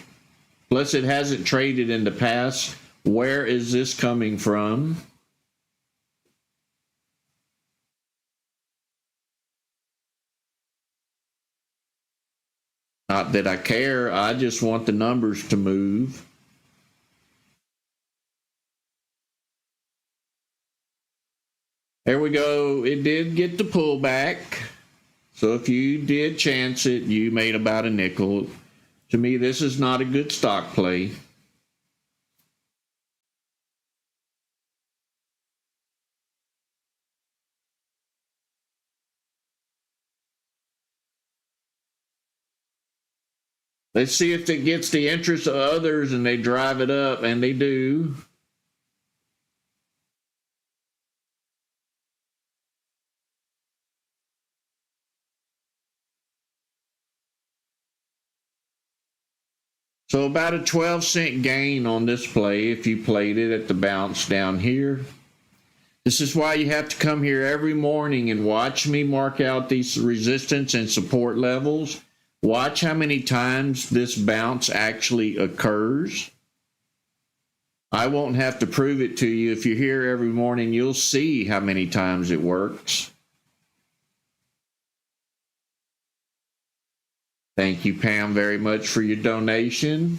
Plus, it hasn't traded in the past. Where is this coming from? Not that I care. I just want the numbers to move. There we go. It did get the pullback. So if you did chance it, you made about a nickel. To me, this is not a good stock play. Let's see if it gets the interest of others and they drive it up, and they do. So about a 12-cent gain on this play if you played it at the bounce down here. This is why you have to come here every morning and watch me mark out these resistance and support levels. Watch how many times this bounce actually occurs. I won't have to prove it to you. If you're here every morning, you'll see how many times it works. Thank you, Pam, very much for your donation.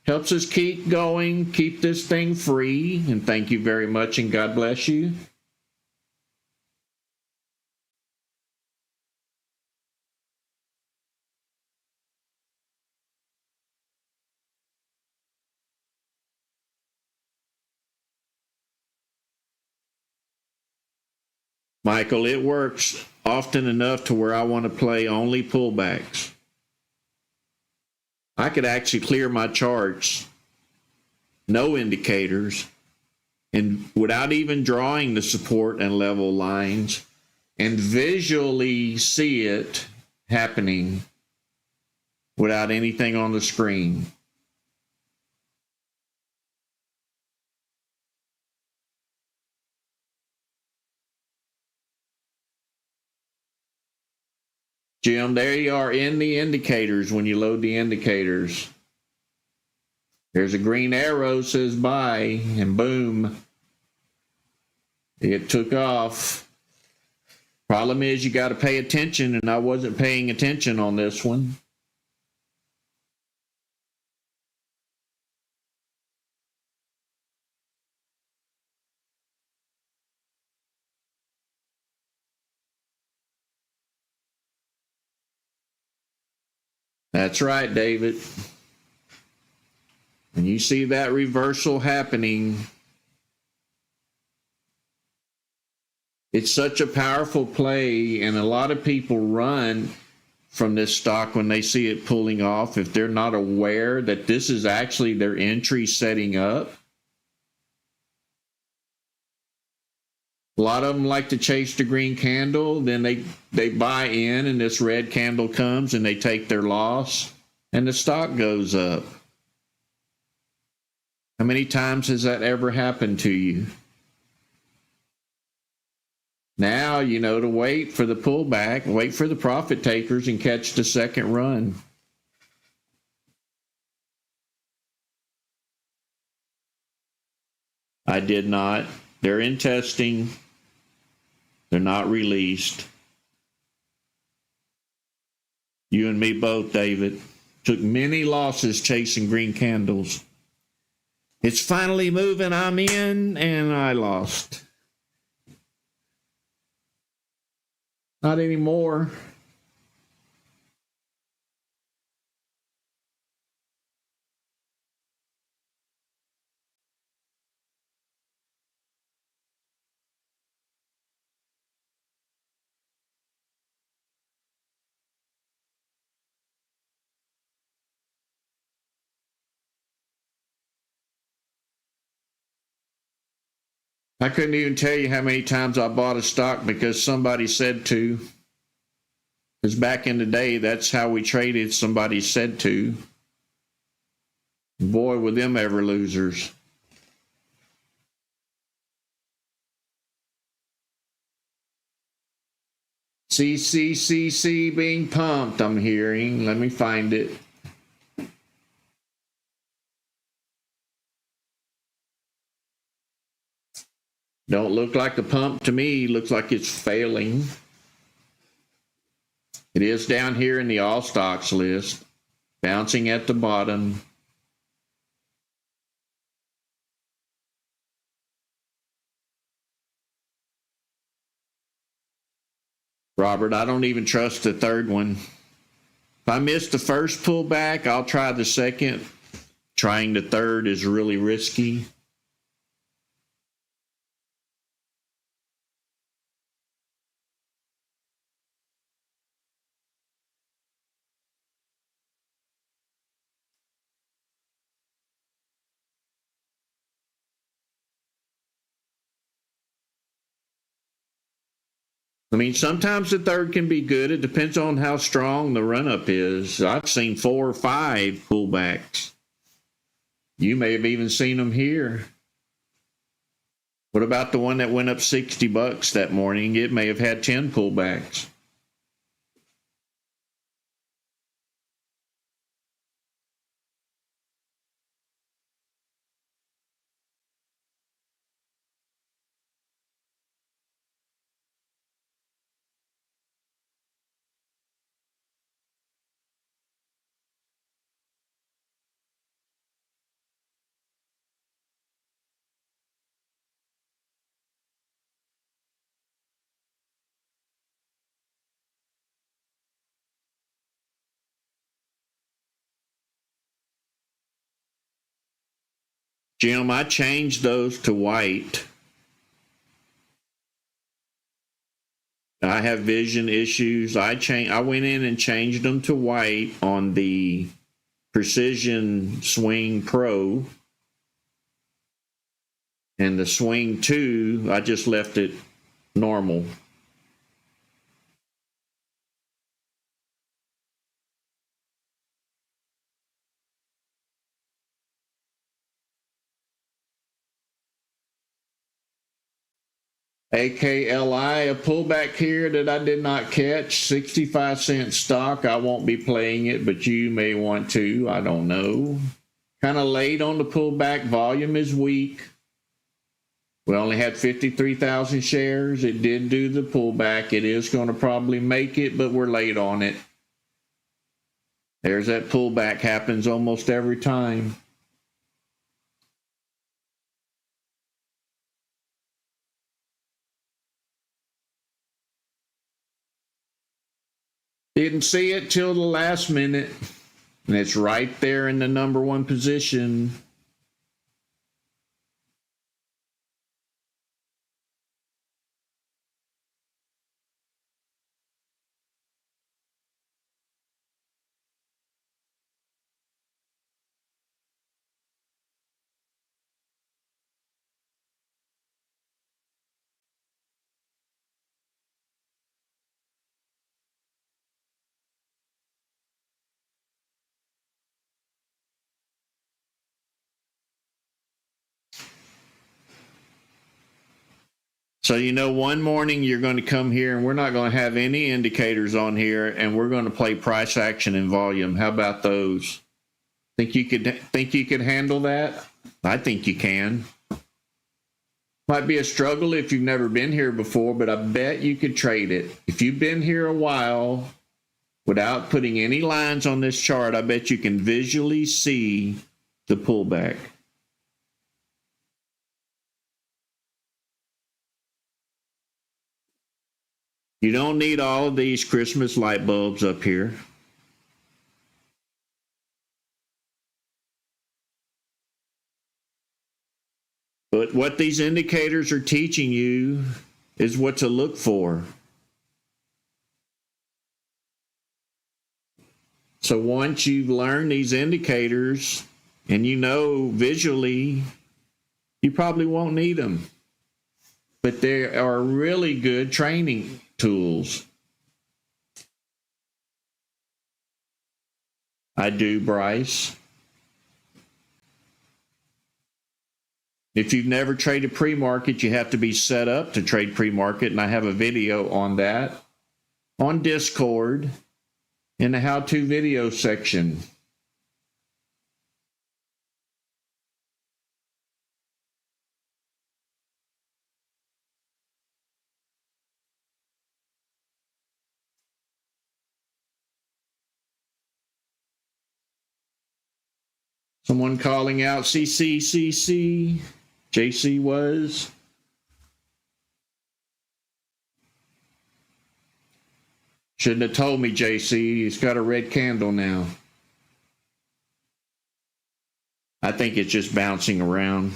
Helps us keep going, keep this thing free, and thank you very much, and God bless you. Michael, it works often enough to where I want to play only pullbacks. I could actually clear my charts, no indicators, and without even drawing the support and level lines, and visually see it happening without anything on the screen. Jim, there you are in the indicators when you load the indicators. There's a green arrow says buy, and boom, it took off. Problem is you got to pay attention, and I wasn't paying attention on this one. That's right, David. And you see that reversal happening. It's such a powerful play, and a lot of people run from this stock when they see it pulling off if they're not aware that this is actually their entry setting up. A lot of them like to chase the green candle, then they buy in, and this red candle comes and they take their loss, and the stock goes up. How many times has that ever happened to you? Now you know to wait for the pullback, wait for the profit takers, and catch the second run. I did not. They're in testing. They're not released. You and me both, David. Took many losses chasing green candles. It's finally moving. I'm in, and I lost. Not anymore. I couldn't even tell you how many times I bought a stock because somebody said to. Because back in the day, that's how we traded. Somebody said to. Boy, were them ever losers. CCCC being pumped, I'm hearing. Let me find it. Don't look like a pump to me. Looks like it's failing. It is down here in the all stocks list, bouncing at the bottom. Robert, I don't even trust the third one. If I miss the first pullback, I'll try the second. Trying the third is really risky. I mean, sometimes the third can be good. It depends on how strong the run-up is. I've seen 4 or 5 pullbacks. You may have even seen them here. What about the one that went up $60 that morning? It may have had 10 pullbacks. Jim, I changed those to white. I have vision issues. I went in and changed them to white on the Precision Swing Pro. And the Swing 2, I just left it normal. AKLI, a pullback here that I did not catch, 65-cent stock. I won't be playing it, but you may want to. I don't know. Kind of late on the pullback. Volume is weak. We only had 53,000 shares. It did do the pullback. It is going to probably make it, but we're late on it. There's that pullback. Happens almost every time. Didn't see it till the last minute, and it's right there in the number one position. So, one morning you're going to come here and we're not going to have any indicators on here and we're going to play price action and volume. How about those? Think you could handle that? I think you can. Might be a struggle if you've never been here before, but I bet you could trade it. If you've been here a while without putting any lines on this chart, I bet you can visually see the pullback. You don't need all of these Christmas light bulbs up here. But what these indicators are teaching you is what to look for. So once you've learned these indicators and visually, you probably won't need them. But they are really good training tools. I do, Bryce. If you've never traded pre-market, you have to be set up to trade pre-market, and I have a video on that on Discord in the how-to video section. Someone calling out CCCC. JC was. Shouldn't have told me, JC. He's got a red candle now. I think it's just bouncing around.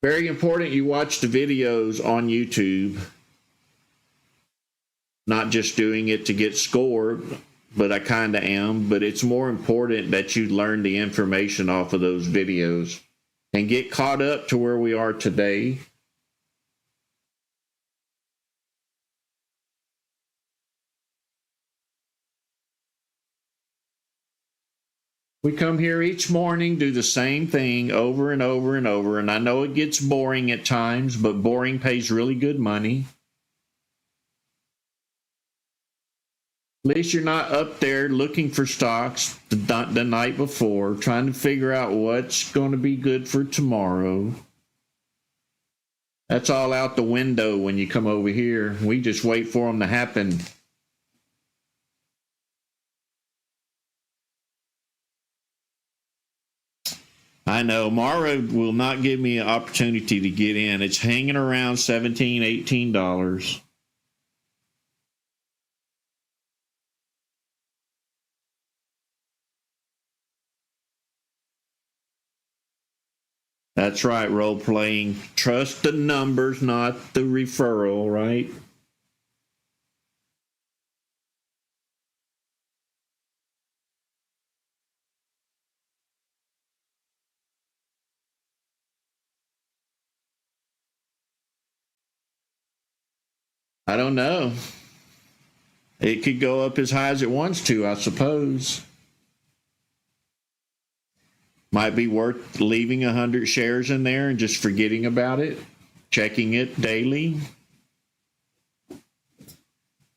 Very important you watch the videos on YouTube. Not just doing it to get scored, but I kind of am. But it's more important that you learn the information off of those videos and get caught up to where we are today. We come here each morning, do the same thing over and over and over. And I know it gets boring at times, but boring pays really good money. At least you're not up there looking for stocks the night before, trying to figure out what's going to be good for tomorrow. That's all out the window when you come over here. We just wait for them to happen. I know Mara will not give me an opportunity to get in. It's hanging around $17, $18. That's right, role playing. Trust the numbers, not the referral, right? I don't know. It could go up as high as it wants to, I suppose. Might be worth leaving 100 shares in there and just forgetting about it, checking it daily.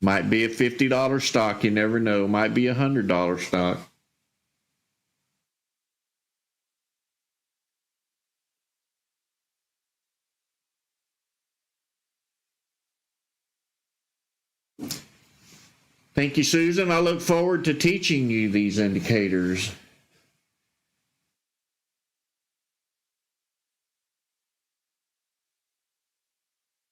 Might be a $50 stock, you never know. Might be a $100 stock. Thank you, Susan. I look forward to teaching you these indicators.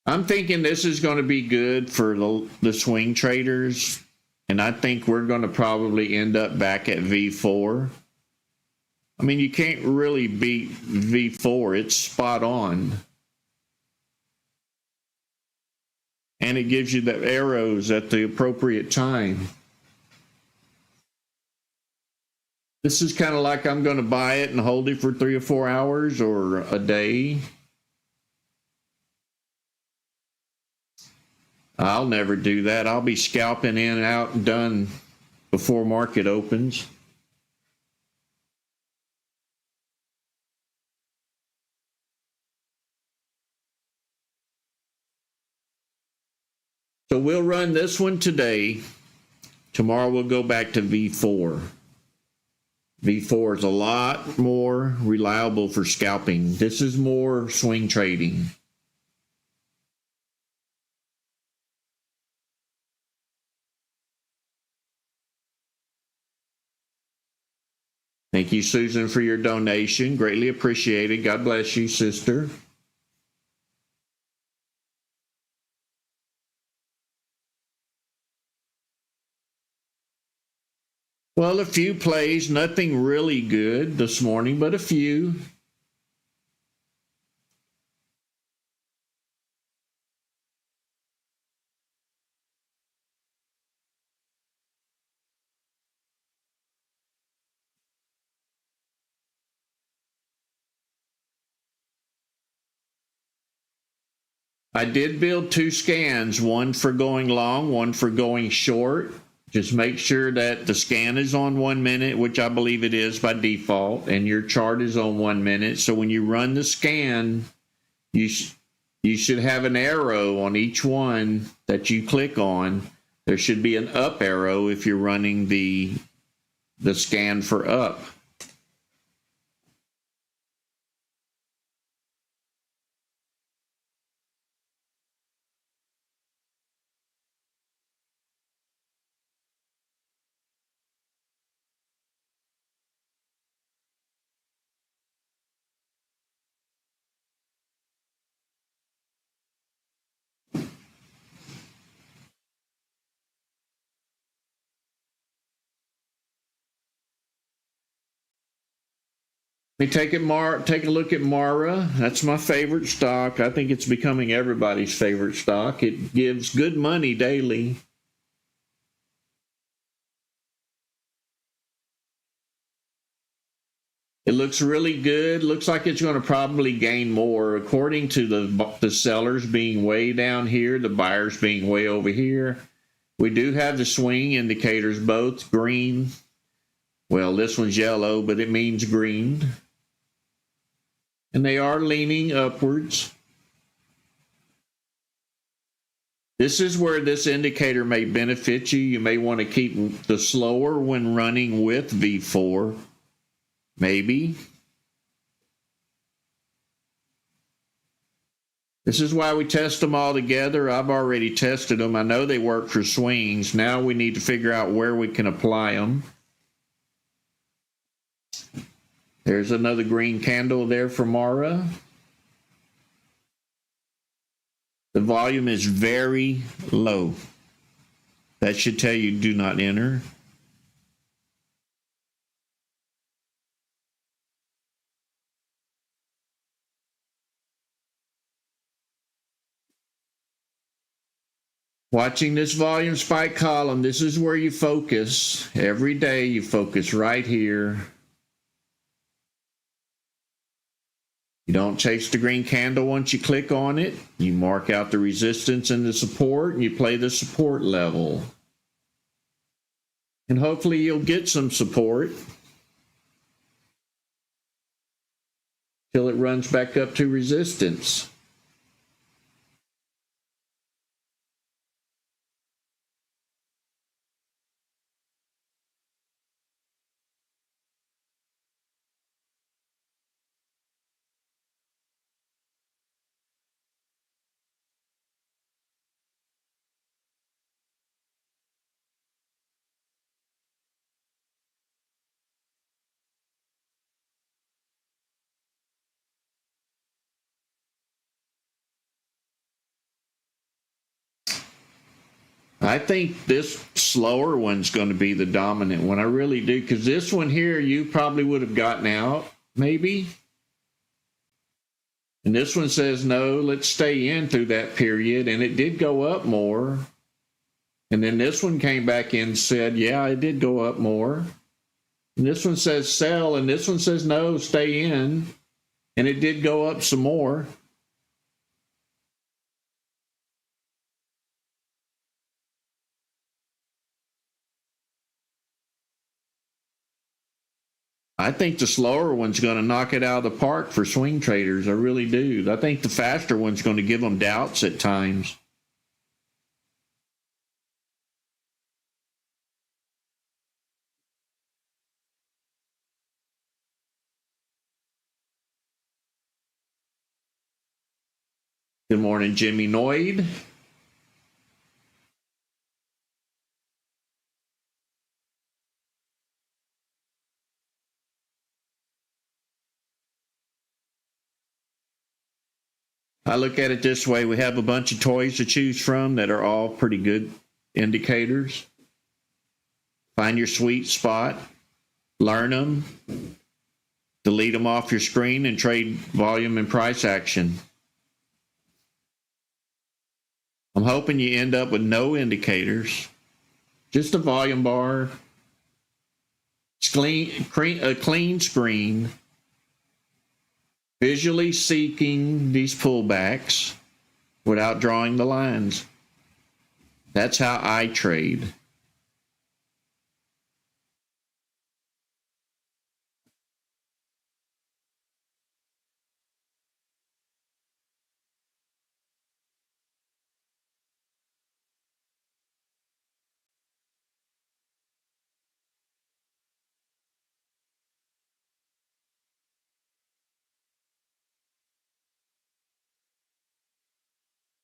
I'm thinking this is going to be good for the swing traders, and I think we're going to probably end up back at V4. I mean, you can't really beat V4. It's spot on. And it gives you the arrows at the appropriate time. This is kind of like I'm going to buy it and hold it for 3 or 4 hours or a day. I'll never do that. I'll be scalping in and out and done before market opens. So we'll run this one today. Tomorrow we'll go back to V4. V4 is a lot more reliable for scalping. This is more swing trading. Thank you, Susan, for your donation. Greatly appreciated. God bless you, sister. Well, a few plays, nothing really good this morning, but a few. I did build two scans, one for going long, one for going short. Just make sure that the scan is on 1 minute, which I believe it is by default, and your chart is on 1 minute. So when you run the scan, you should have an arrow on each one that you click on. There should be an up arrow if you're running the scan for up. Let me take a look at Mara. That's my favorite stock. I think it's becoming everybody's favorite stock. It gives good money daily. It looks really good. Looks like it's going to probably gain more, according to the sellers being way down here, the buyers being way over here. We do have the swing indicators, both green. Well, this one's yellow, but it means green. And they are leaning upwards. This is where this indicator may benefit you. You may want to keep the slower when running with V4. Maybe. This is why we test them all together. I've already tested them. I know they work for swings. Now we need to figure out where we can apply them. There's another green candle there for Mara. The volume is very low. That should tell you do not enter. Watching this volume spike column, this is where you focus. Every day you focus right here. You don't chase the green candle once you click on it. You mark out the resistance and the support, and you play the support level. And hopefully you'll get some support till it runs back up to resistance. I think this slower one's going to be the dominant one. I really do, because this one here, you probably would have gotten out, maybe. And this one says, no, let's stay in through that period. And it did go up more. And then this one came back in and said, yeah, it did go up more. And this one says sell, and this one says, no, stay in. And it did go up some more. I think the slower one's going to knock it out of the park for swing traders. I really do. I think the faster one's going to give them doubts at times. Good morning, Jimmy Noyd. I look at it this way. We have a bunch of toys to choose from that are all pretty good indicators. Find your sweet spot, learn them, delete them off your screen, and trade volume and price action. I'm hoping you end up with no indicators, just a volume bar, a clean screen, visually seeking these pullbacks without drawing the lines. That's how I trade.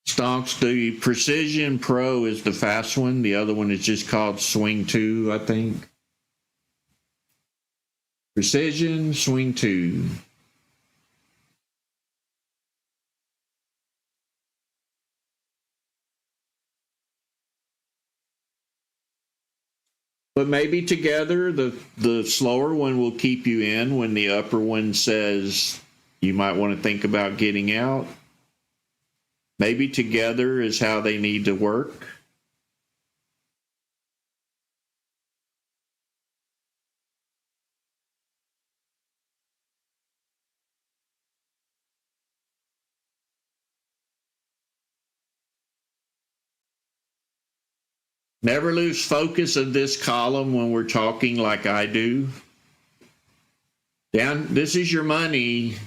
Stonks, the Precision Pro is the fast one. The other one is just called Swing 2, I think. Precision Swing 2. But maybe together, the slower one will keep you in when the upper one says you might want to think about getting out. Maybe together is how they need to work. Never lose focus of this column when we're talking like I do. This is your money.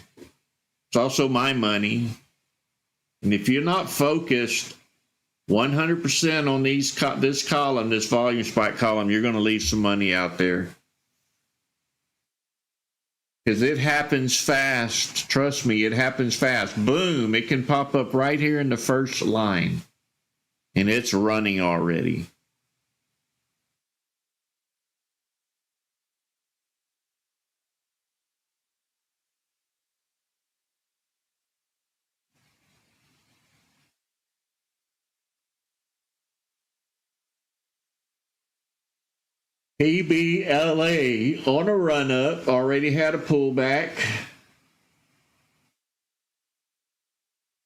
It's also my money. And if you're not focused 100% on this column, this volume spike column, you're going to leave some money out there. Because it happens fast. Trust me, it happens fast. Boom, it can pop up right here in the first line. And it's running already. PBLA on a run up, already had a pullback.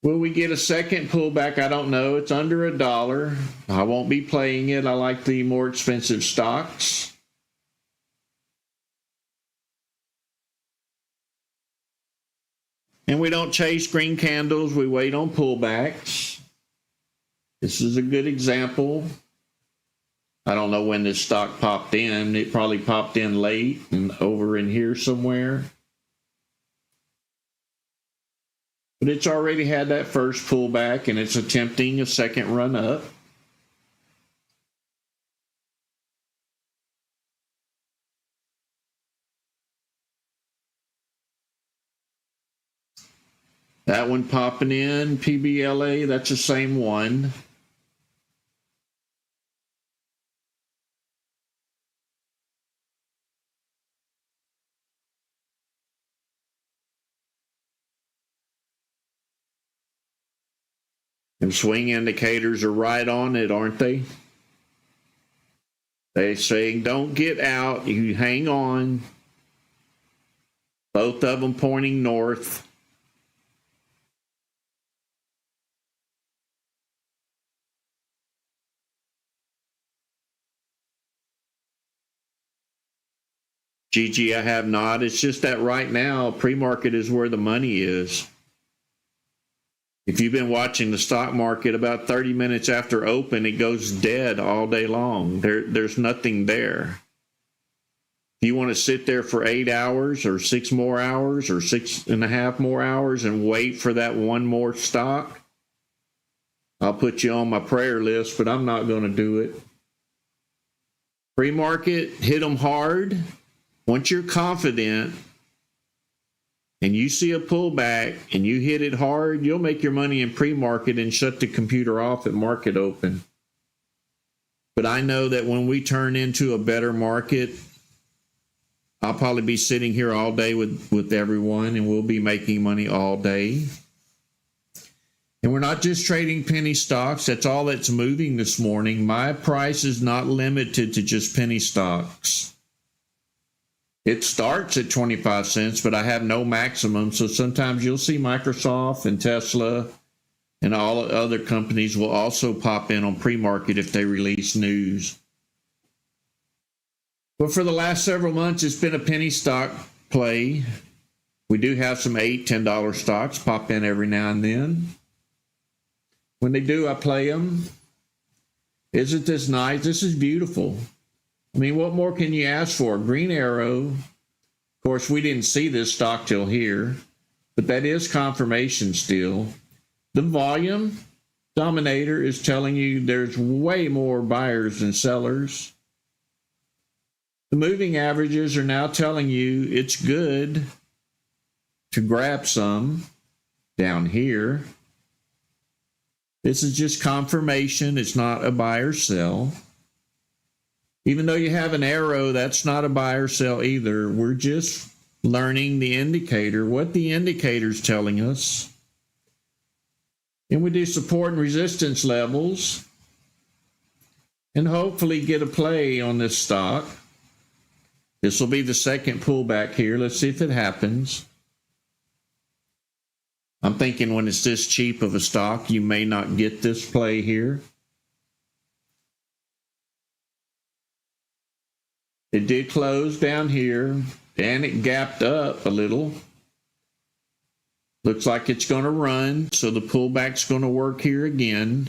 Will we get a second pullback? I don't know. It's under $1. I won't be playing it. I like the more expensive stocks. And we don't chase green candles. We wait on pullbacks. This is a good example. I don't know when this stock popped in. It probably popped in late and over in here somewhere. But it's already had that first pullback and it's attempting a second run up. That one popping in, PBLA, that's the same one. And swing indicators are right on it, aren't they? They're saying don't get out, you hang on. Both of them pointing north. GG, I have not. It's just that right now, pre-market is where the money is. If you've been watching the stock market, about 30 minutes after open, it goes dead all day long. There's nothing there. If you want to sit there for 8 hours or 6 more hours or 6.5 more hours and wait for that one more stock, I'll put you on my prayer list, but I'm not going to do it. Pre-market, hit them hard. Once you're confident and you see a pullback and you hit it hard, you'll make your money in pre-market and shut the computer off at market open. But I know that when we turn into a better market, I'll probably be sitting here all day with everyone, and we'll be making money all day. And we're not just trading penny stocks. That's all that's moving this morning. My price is not limited to just penny stocks. It starts at 25 cents, but I have no maximum. So sometimes you'll see Microsoft and Tesla and all other companies will also pop in on pre-market if they release news. But for the last several months, it's been a penny stock play. We do have some $8, $10 stocks pop in every now and then. When they do, I play them. Isn't this nice? This is beautiful. I mean, what more can you ask for? Green arrow. Of course, we didn't see this stock till here, but that is confirmation still. The volume dominator is telling you there's way more buyers than sellers. The moving averages are now telling you it's good to grab some down here. This is just confirmation. It's not a buy or sell. Even though you have an arrow, that's not a buy or sell either. We're just learning the indicator, what the indicator's telling us. And we do support and resistance levels and hopefully get a play on this stock. This will be the second pullback here. Let's see if it happens. I'm thinking when it's this cheap of a stock, you may not get this play here. It did close down here, and it gapped up a little. Looks like it's going to run, so the pullback's going to work here again.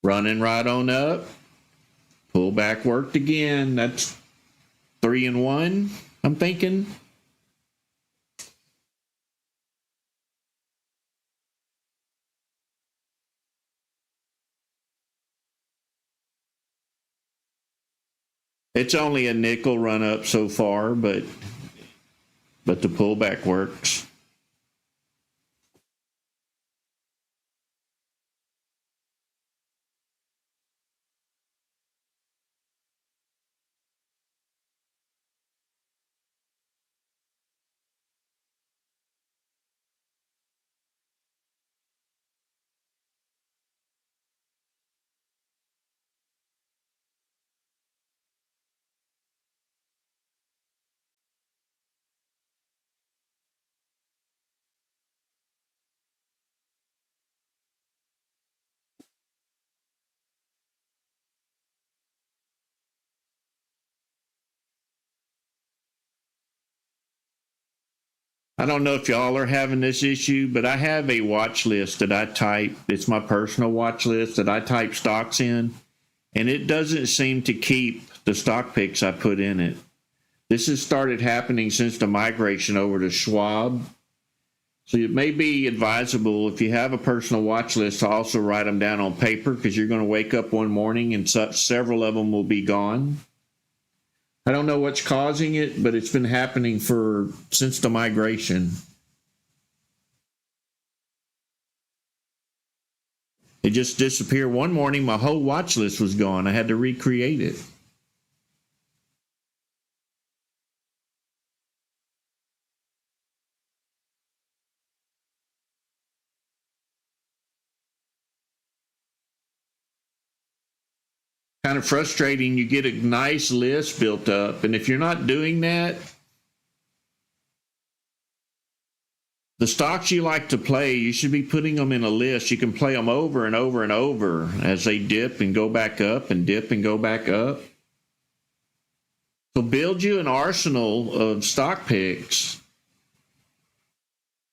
Running right on up. Pullback worked again. That's 3 and 1, I'm thinking. It's only a nickel run up so far, but the pullback works. I don't know if y'all are having this issue, but I have a watch list that I type. It's my personal watch list that I type stocks in, and it doesn't seem to keep the stock picks I put in it. This has started happening since the migration over to Schwab. So it may be advisable if you have a personal watch list to also write them down on paper, because you're going to wake up one morning and several of them will be gone. I don't know what's causing it, but it's been happening since the migration. It just disappeared. One morning, my whole watch list was gone. I had to recreate it. Kind of frustrating. You get a nice list built up, and if you're not doing that, the stocks you like to play, you should be putting them in a list. You can play them over and over and over as they dip and go back up and dip and go back up. So build you an arsenal of stock picks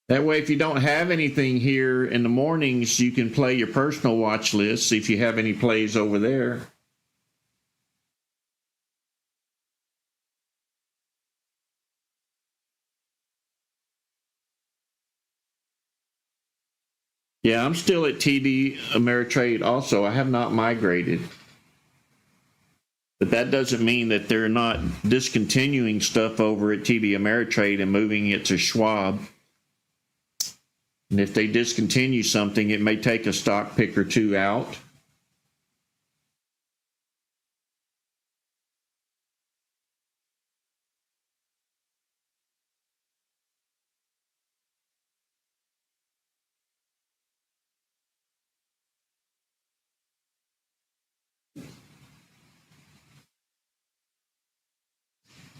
That way, if you don't have anything here in the mornings, you can play your personal watch list, see if you have any plays over there. Yeah, I'm still at TD Ameritrade also. I have not migrated. But that doesn't mean that they're not discontinuing stuff over at TD Ameritrade and moving it to Schwab. And if they discontinue something, it may take a stock pick or two out.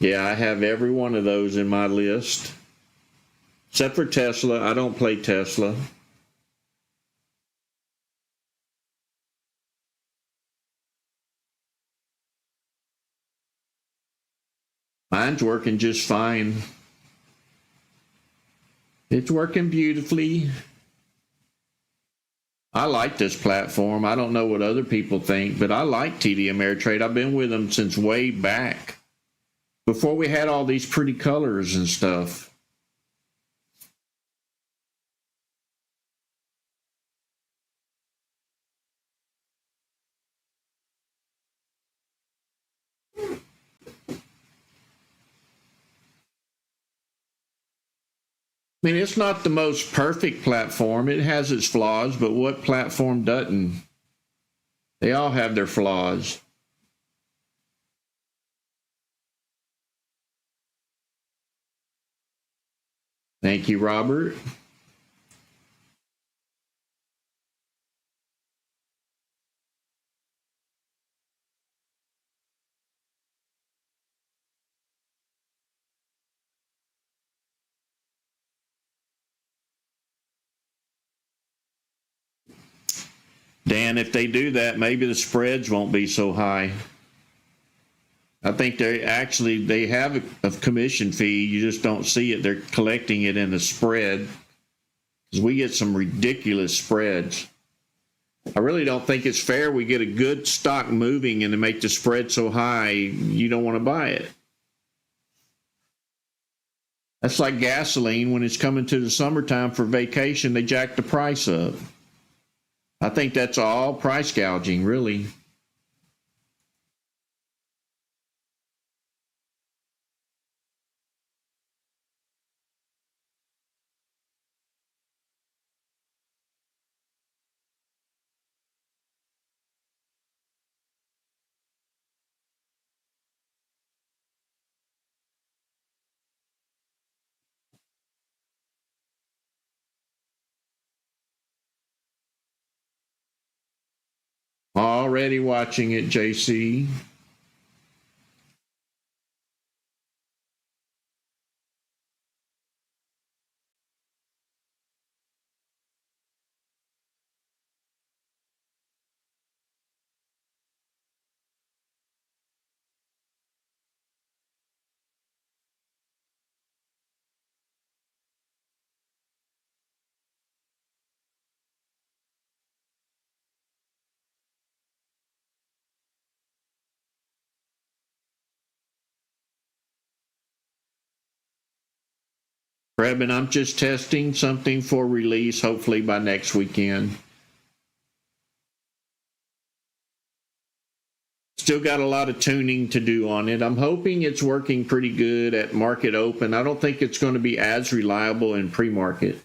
Yeah, I have every one of those in my list. Except for Tesla. I don't play Tesla. Mine's working just fine. It's working beautifully. I like this platform. I don't know what other people think, but I like TD Ameritrade. I've been with them since way back, before we had all these pretty colors and stuff. I mean, it's not the most perfect platform. It has its flaws, but what platform doesn't? They all have their flaws. Thank you, Robert. Dan, if they do that, maybe the spreads won't be so high. I think they have a commission fee. You just don't see it. They're collecting it in the spread, because we get some ridiculous spreads. I really don't think it's fair. We get a good stock moving and to make the spread so high, you don't want to buy it. That's like gasoline. When it's coming to the summertime for vacation, they jack the price up. I think that's all price gouging, really. Already watching it, JC. Brevin, I'm just testing something for release, hopefully by next weekend. Still got a lot of tuning to do on it. I'm hoping it's working pretty good at market open. I don't think it's going to be as reliable in pre-market.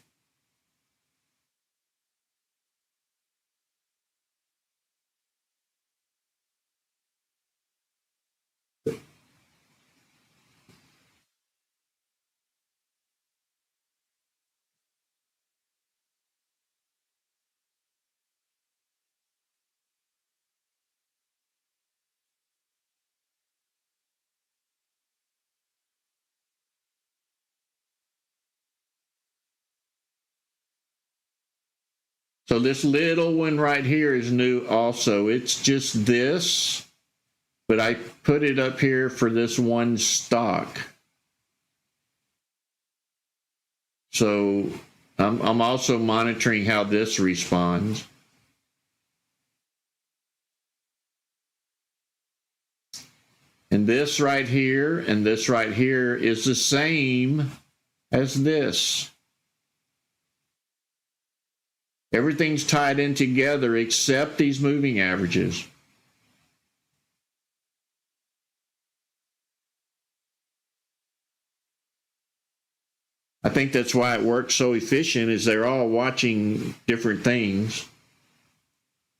So this little one right here is new also. It's just this, but I put it up here for this one stock. So I'm also monitoring how this responds. And this right here and this right here is the same as this. Everything's tied in together except these moving averages. I think that's why it works so efficient, is they're all watching different things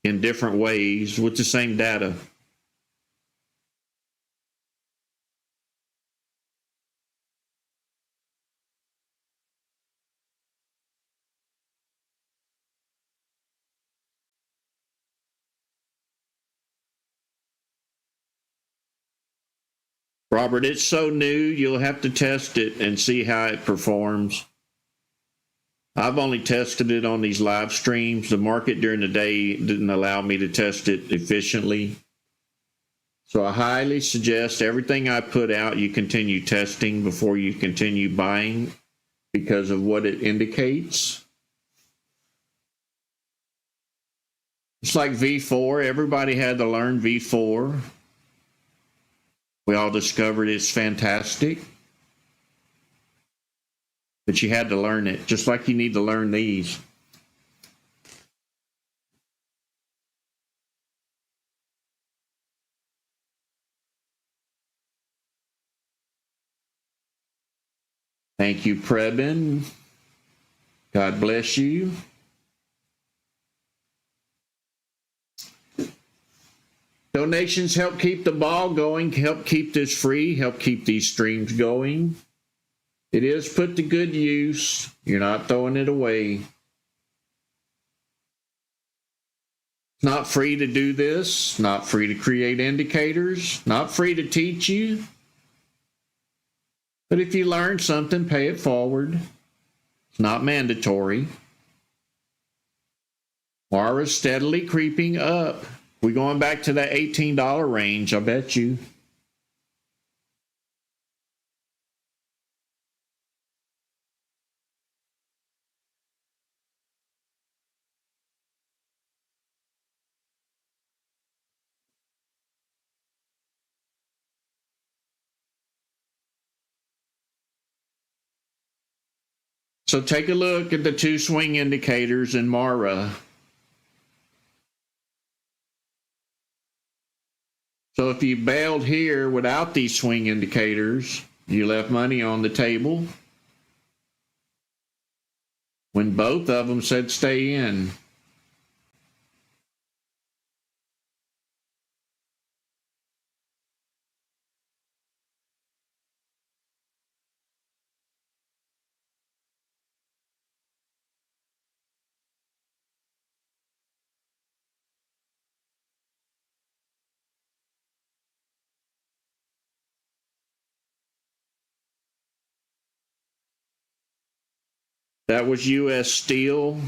in different ways with the same data. Robert, it's so new, you'll have to test it and see how it performs. I've only tested it on these live streams. The market during the day didn't allow me to test it efficiently. So I highly suggest everything I put out, you continue testing before you continue buying because of what it indicates. It's like V4. Everybody had to learn V4. We all discovered it's fantastic. But you had to learn it, just like you need to learn these. Thank you, Prebin. God bless you. Donations help keep the ball going, help keep this free, help keep these streams going. It is put to good use. You're not throwing it away. It's not free to do this, not free to create indicators, not free to teach you. But if you learn something, pay it forward. It's not mandatory. Mara's steadily creeping up. We're going back to that $18 range, I bet you. So take a look at the two swing indicators in Mara. So if you bailed here without these swing indicators, you left money on the table when both of them said stay in. That was U.S. Steel.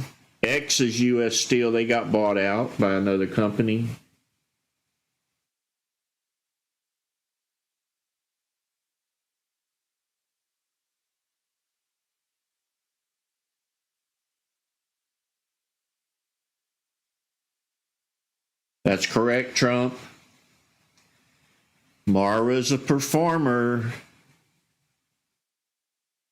X is U.S. Steel. They got bought out by another company. That's correct, Trump. Mara's a performer.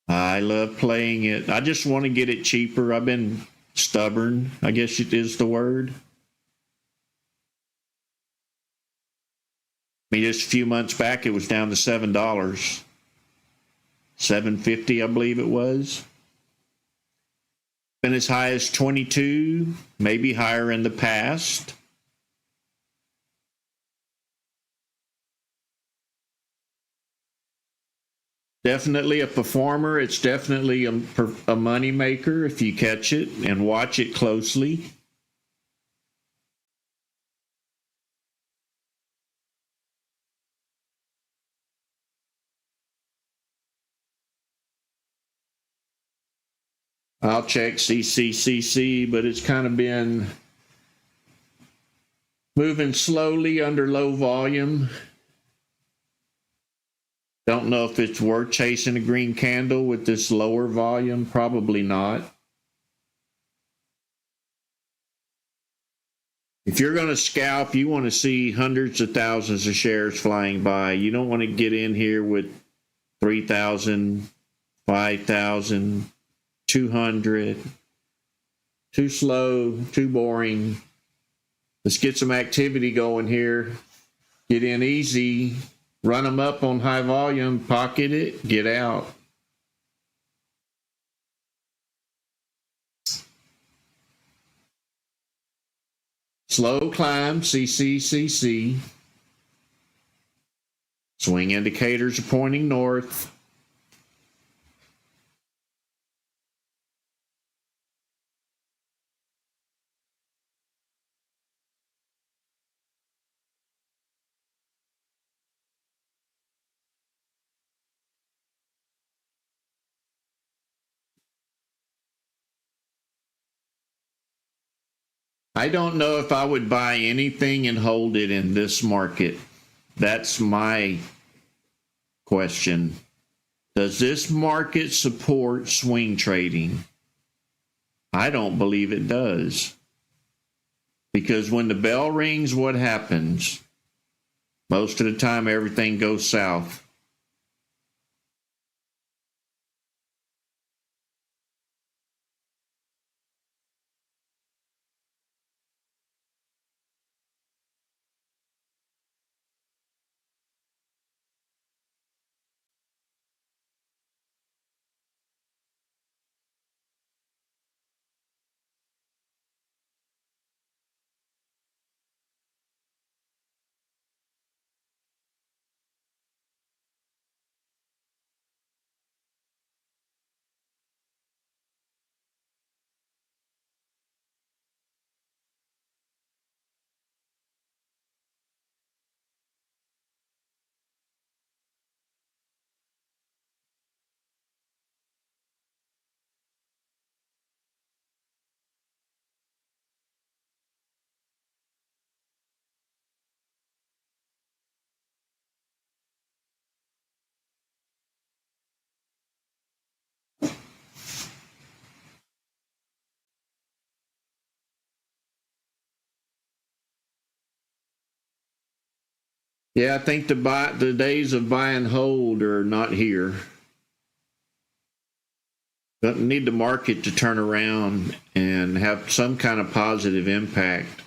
I love playing it. I just want to get it cheaper. I've been stubborn, I guess it is the word. I mean, just a few months back, it was down to $7. $7.50, I believe it was. Been as high as 22, maybe higher in the past. Definitely a performer. It's definitely a money maker if you catch it and watch it closely. I'll check CCCC, but it's kind of been moving slowly under low volume. Don't know if it's worth chasing a green candle with this lower volume. Probably not. If you're going to scalp, you want to see hundreds of thousands of shares flying by. You don't want to get in here with 3,000, 5,000, 200. Too slow, too boring. Let's get some activity going here. Get in easy, run them up on high volume, pocket it, get out. Slow climb, CC. Swing indicators are pointing north. I don't know if I would buy anything and hold it in this market. That's my question. Does this market support swing trading? I don't believe it does. Because when the bell rings, what happens? Most of the time, everything goes south. Yeah, I think the days of buy and hold are not here. But need the market to turn around and have some kind of positive impact.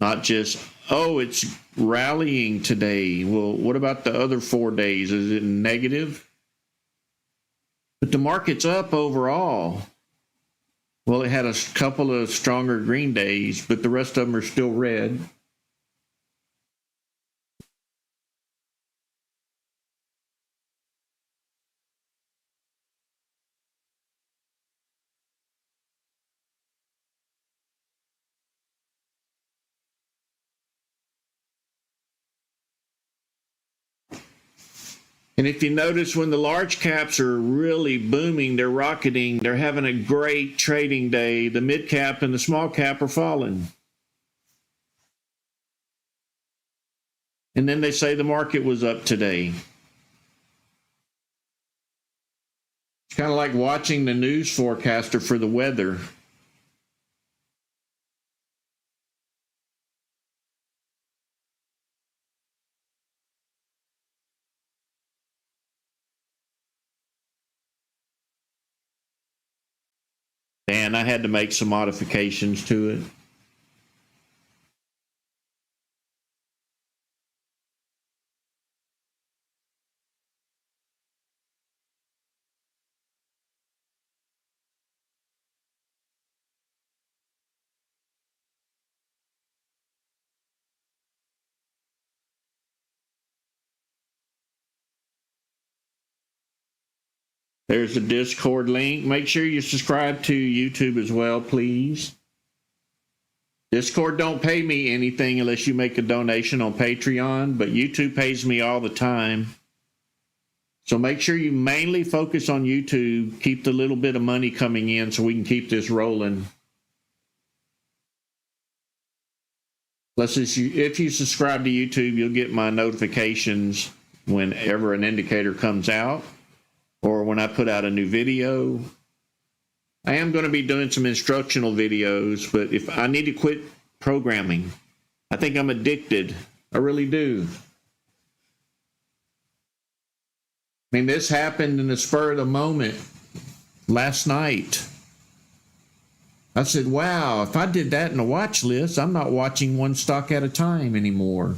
Not just, oh, it's rallying today. Well, what about the other 4 days? Is it negative? But the market's up overall. Well, it had a couple of stronger green days, but the rest of them are still red. And if you notice, when the large caps are really booming, they're rocketing, they're having a great trading day, the mid cap and the small cap are falling. And then they say the market was up today. It's kind of like watching the news forecaster for the weather. And I had to make some modifications to it. There's the Discord link. Make sure you subscribe to YouTube as well, please. Discord don't pay me anything unless you make a donation on Patreon, but YouTube pays me all the time. So make sure you mainly focus on YouTube. Keep the little bit of money coming in so we can keep this rolling. If you subscribe to YouTube, you'll get my notifications whenever an indicator comes out, or when I put out a new video, I am going to be doing some instructional videos, but if I need to quit programming, I think I'm addicted. I really do. I mean, this happened in the spur of the moment last night. I said, wow, if I did that in a watch list, I'm not watching one stock at a time anymore.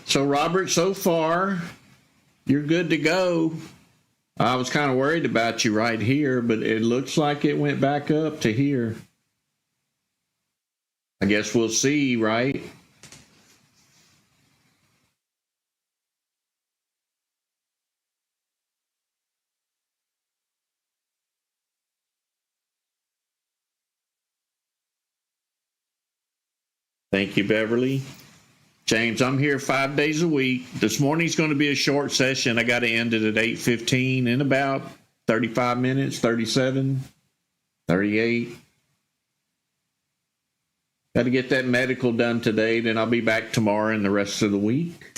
So, Robert, so far, you're good to go. I was kind of worried about you right here, but it looks like it went back up to here. I guess we'll see, right? Thank you, Beverly. James, I'm here 5 days a week. This morning's going to be a short session. I got to end it at 8:15 in about 35 minutes, 37, 38. Got to get that medical done today, then I'll be back tomorrow and the rest of the week.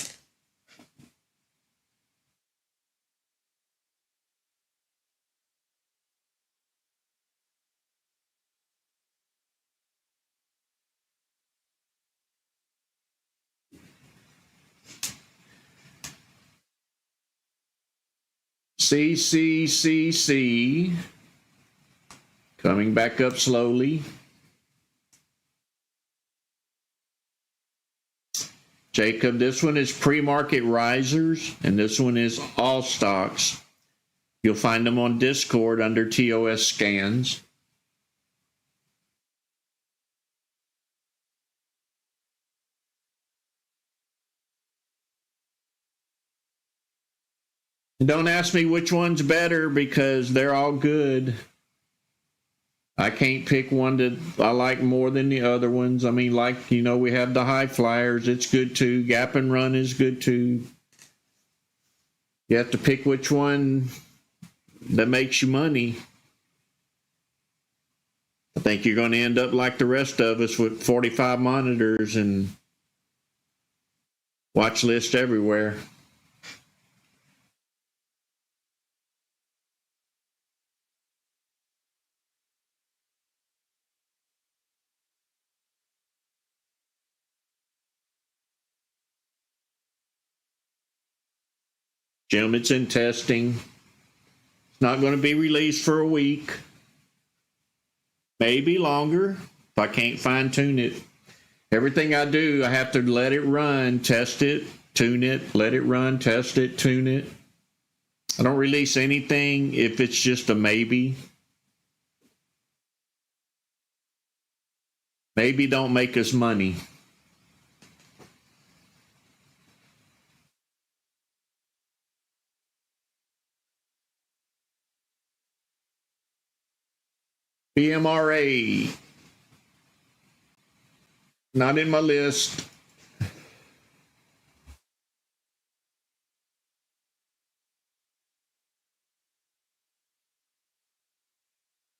CCCC coming back up slowly. Jacob, this one is pre-market risers, and this one is all stocks. You'll find them on Discord under TOS scans. And don't ask me which one's better because they're all good. I can't pick one that I like more than the other ones. I mean, like, you know, we have the high flyers. It's good too. Gap and run is good too. You have to pick which one that makes you money. I think you're going to end up like the rest of us with 45 monitors and watch lists everywhere. Jim, it's in testing. It's not going to be released for a week. Maybe longer if I can't fine tune it. Everything I do, I have to let it run, test it, tune it, let it run, test it, tune it. I don't release anything if it's just a maybe. Maybe don't make us money. PMRA. Not in my list.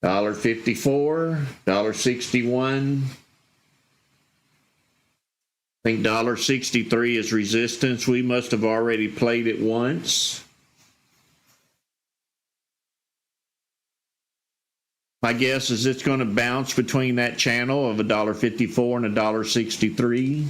$1.54, $1.61. I think $1.63 is resistance. We must have already played it once. My guess is it's going to bounce between that channel of $1.54 and $1.63.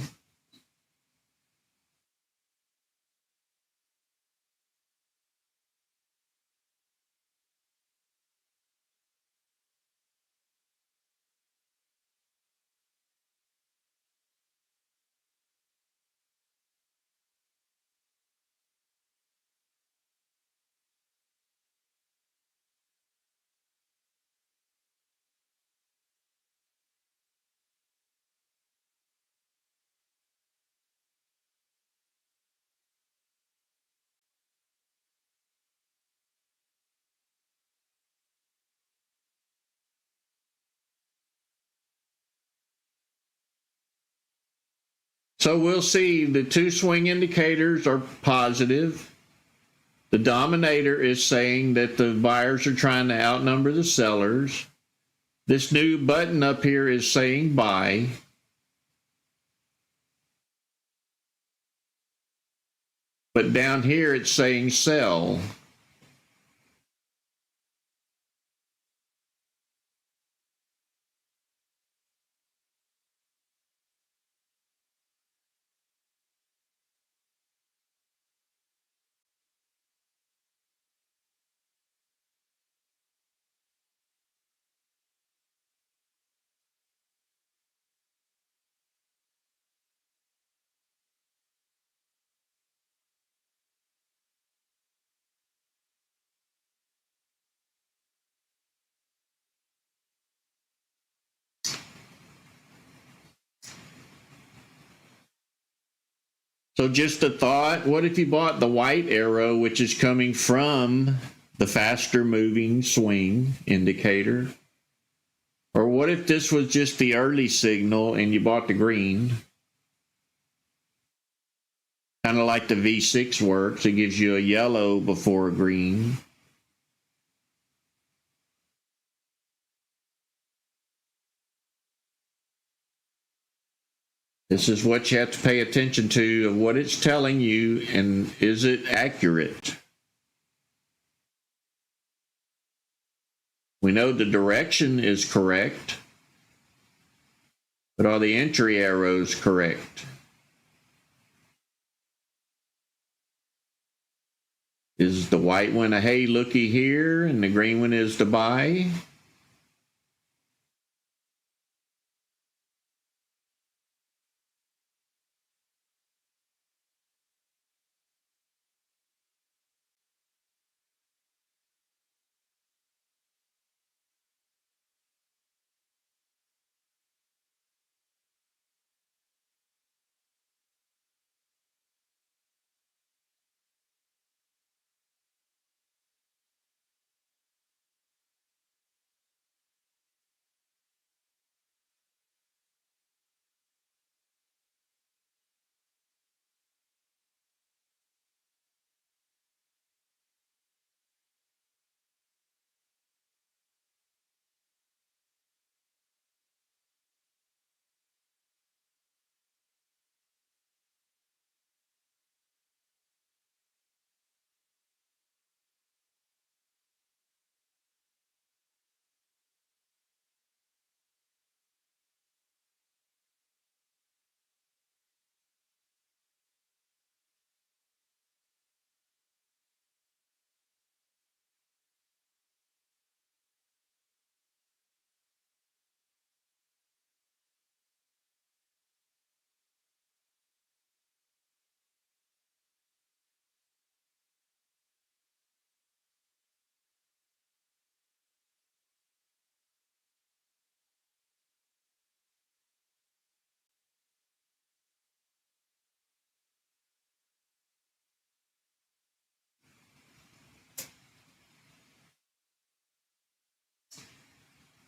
So we'll see the two swing indicators are positive. The dominator is saying that the buyers are trying to outnumber the sellers. This new button up here is saying buy. But down here it's saying sell. So just a thought, what if you bought the white arrow, which is coming from the faster moving swing indicator? Or what if this was just the early signal and you bought the green? Kind of like the V6 works, it gives you a yellow before a green. This is what you have to pay attention to, of what it's telling you, and is it accurate? We know the direction is correct, but are the entry arrows correct? Is the white one a hey looky here and the green one is the buy?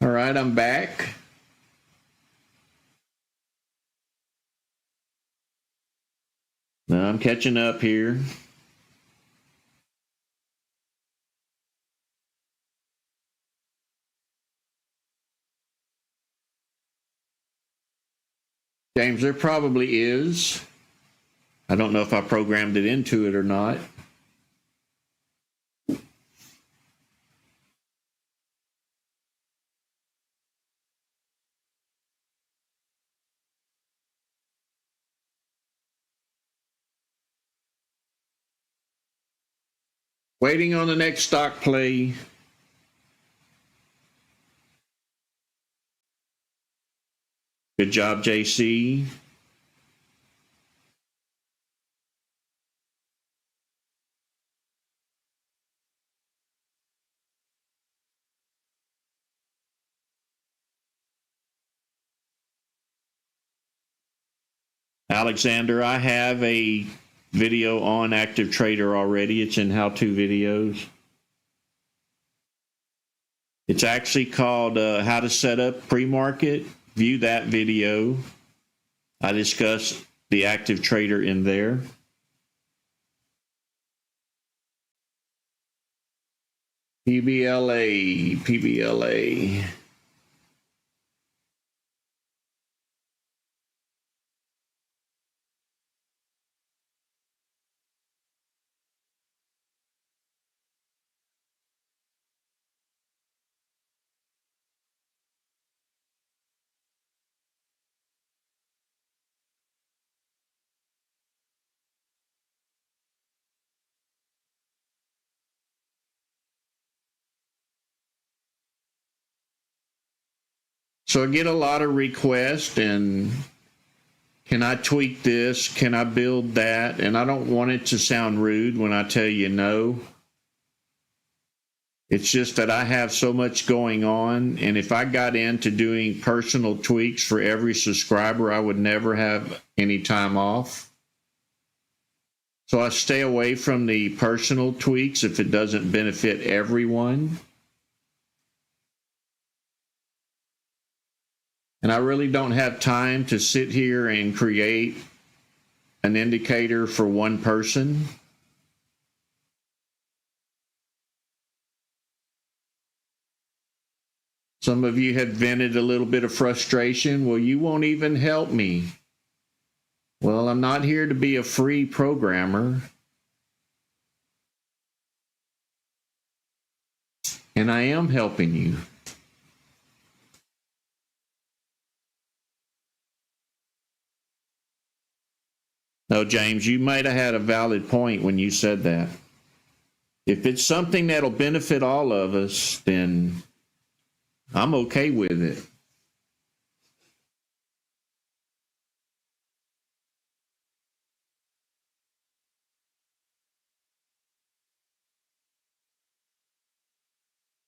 All right, I'm back. Now I'm catching up here. James, there probably is. I don't know if I programmed it into it or not. Waiting on the next stock play. Good job, JC. Alexander, I have a video on Active Trader already. It's in how-to videos. It's actually called How to Set Up Premarket. View that video. I discuss the active trader in there. PBLA. So I get a lot of requests, and can I tweak this? Can I build that? And I don't want it to sound rude when I tell you no. It's just that I have so much going on, and if I got into doing personal tweaks for every subscriber, I would never have any time off. So I stay away from the personal tweaks if it doesn't benefit everyone. And I really don't have time to sit here and create an indicator for one person. Some of you have vented a little bit of frustration. Well, you won't even help me. Well, I'm not here to be a free programmer. And I am helping you. No, James, you might have had a valid point when you said that. If it's something that'll benefit all of us, then I'm okay with it.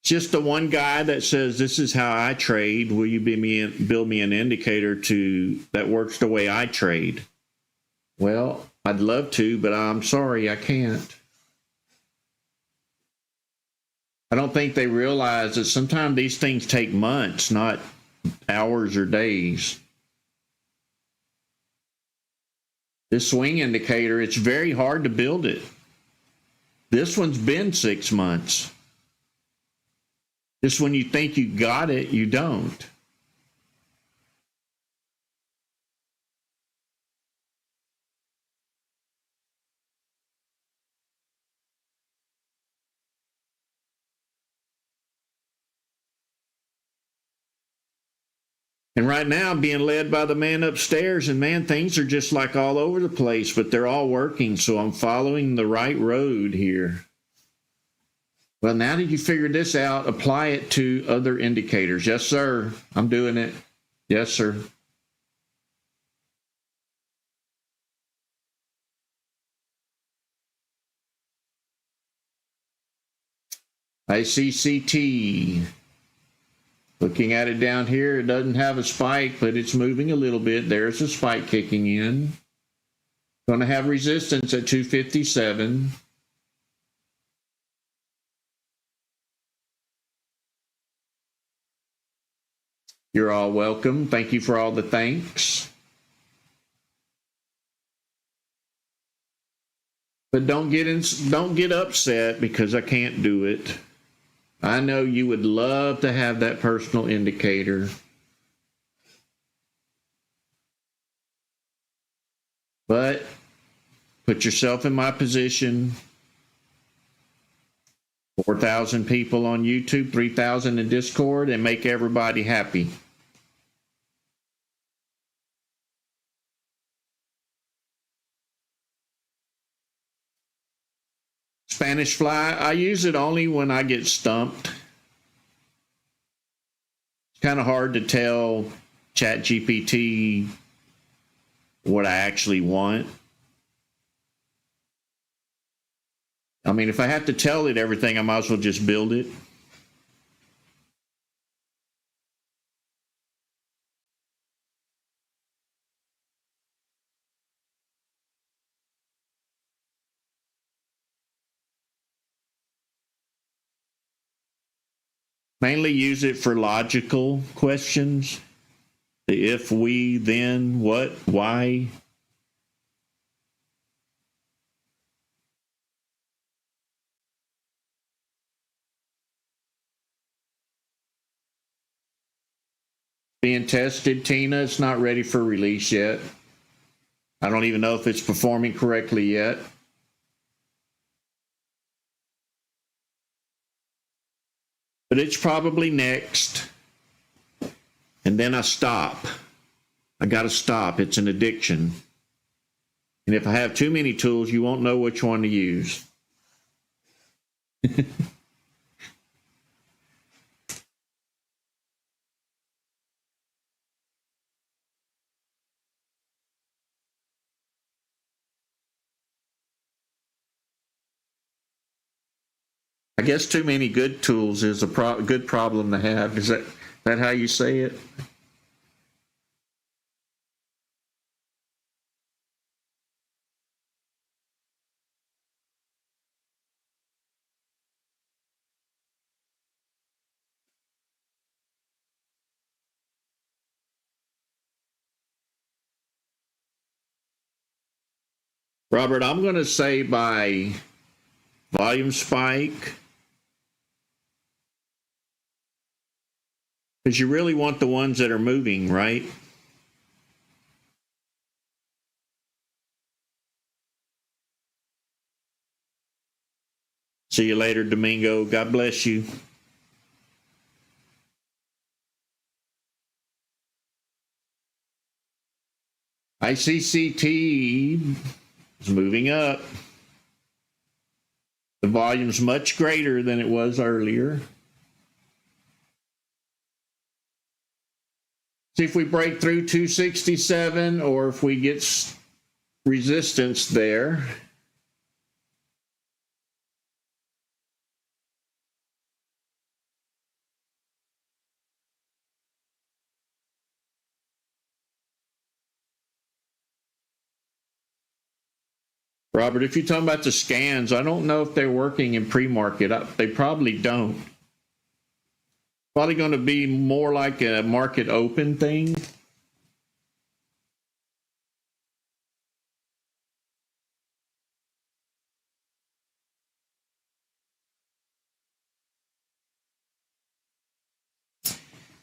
Just the one guy that says, this is how I trade. Will you build me an indicator that works the way I trade? Well, I'd love to, but I'm sorry, I can't. I don't think they realize that sometimes these things take months, not hours or days. This swing indicator, it's very hard to build it. This one's been 6 months. Just when you think you got it, you don't. And right now, I'm being led by the man upstairs, and man, things are just like all over the place, but they're all working, so I'm following the right road here. Well, now that you figured this out, apply it to other indicators. Yes, sir. I'm doing it. Yes, sir. ICCT. Looking at it down here, it doesn't have a spike, but it's moving a little bit. There's a spike kicking in. Going to have resistance at 257. You're all welcome. Thank you for all the thanks. But don't get upset because I can't do it. I know you would love to have that personal indicator. But put yourself in my position. 4,000 people on YouTube, 3,000 in Discord, and make everybody happy. Spanish fly, I use it only when I get stumped. It's kind of hard to tell ChatGPT what I actually want. I mean, if I have to tell it everything, I might as well just build it. Mainly use it for logical questions. The if, we, then, what, why. being tested, Tina. It's not ready for release yet. I don't even know if it's performing correctly yet. But it's probably next. And then I stop. I got to stop. It's an addiction. And if I have too many tools, you won't know which one to use. I guess too many good tools is a good problem to have. Is that how you say it? Robert, I'm going to say by volume spike, because you really want the ones that are moving, right? See you later, Domingo. God bless you. ICCT is moving up. The volume's much greater than it was earlier. See if we break through 267 or if we get resistance there. Robert, if you're talking about the scans, I don't know if they're working in pre-market. They probably don't. Probably going to be more like a market open thing.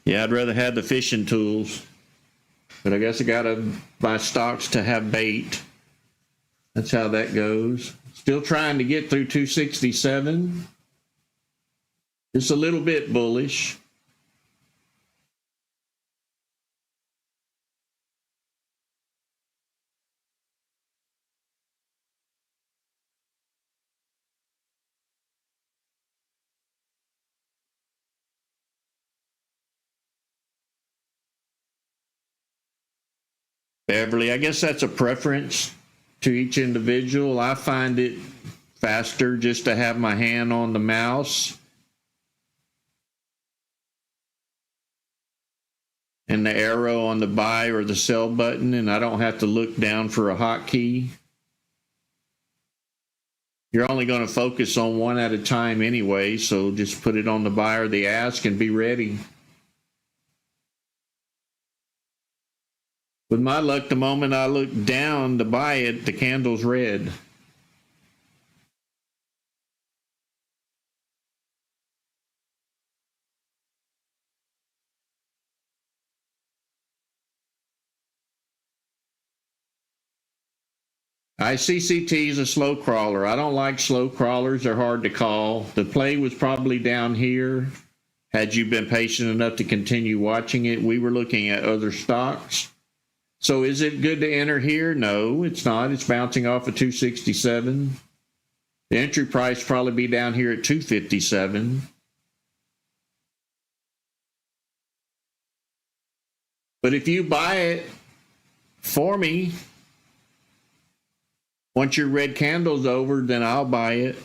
Yeah, I'd rather have the fishing tools. But I guess I got to buy stocks to have bait. That's how that goes. Still trying to get through 267. Just a little bit bullish. Beverly, I guess that's a preference to each individual. I find it faster just to have my hand on the mouse and the arrow on the buy or the sell button, and I don't have to look down for a hotkey. You're only going to focus on one at a time anyway, so just put it on the buy or the ask and be ready. With my luck, the moment I look down to buy it, the candle's red. ICCT is a slow crawler. I don't like slow crawlers. They're hard to call. The play was probably down here. Had you been patient enough to continue watching it, we were looking at other stocks. So is it good to enter here? No, it's not. It's bouncing off of 267. The entry price probably be down here at 257. But if you buy it for me, once your red candle's over, then I'll buy it.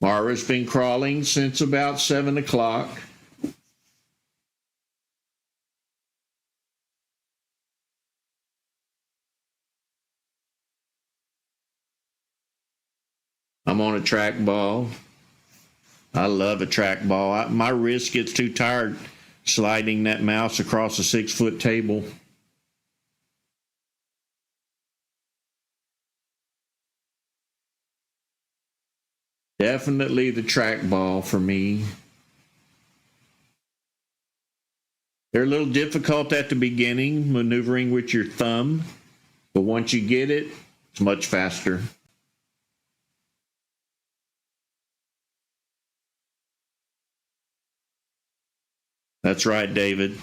Mara's been crawling since about 7 o'clock. I'm on a track ball. I love a track ball. My wrist gets too tired sliding that mouse across a 6-foot table. Definitely the trackball for me. They're a little difficult at the beginning, maneuvering with your thumb, but once you get it, it's much faster. That's right, David.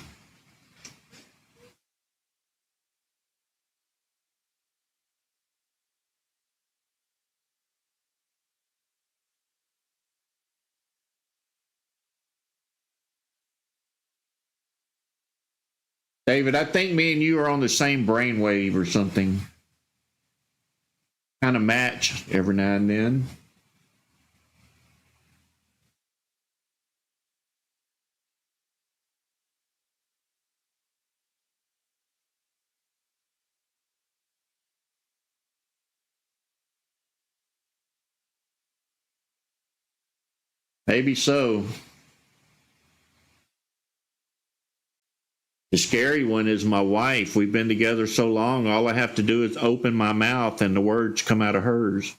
David, I think me and you are on the same brainwave or something. Kind of match every now and then. Maybe so. The scary one is my wife. We've been together so long, all I have to do is open my mouth and the words come out of hers.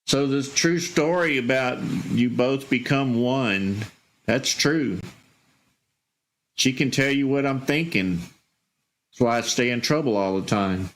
So this true story about you both become one, that's true. She can tell you what I'm thinking. That's why I stay in trouble all the time.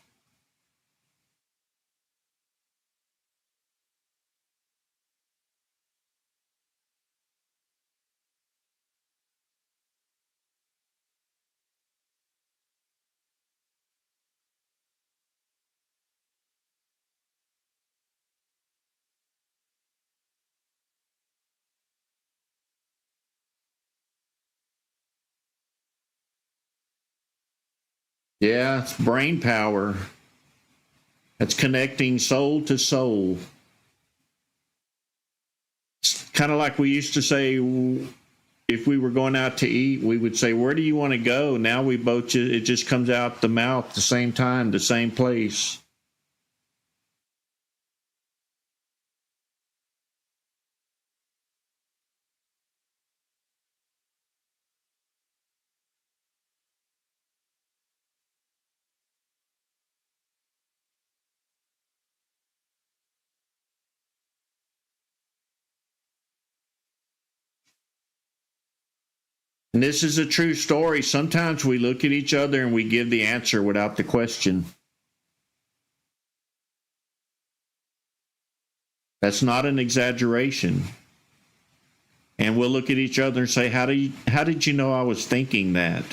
Yeah, it's brain power. That's connecting soul to soul. It's kind of like we used to say, if we were going out to eat, we would say, "Where do you want to go?" Now we both, it just comes out the mouth at the same time, the same place. And this is a true story. Sometimes we look at each other and we give the answer without the question. That's not an exaggeration. And we'll look at each other and say, how did you know I was thinking that?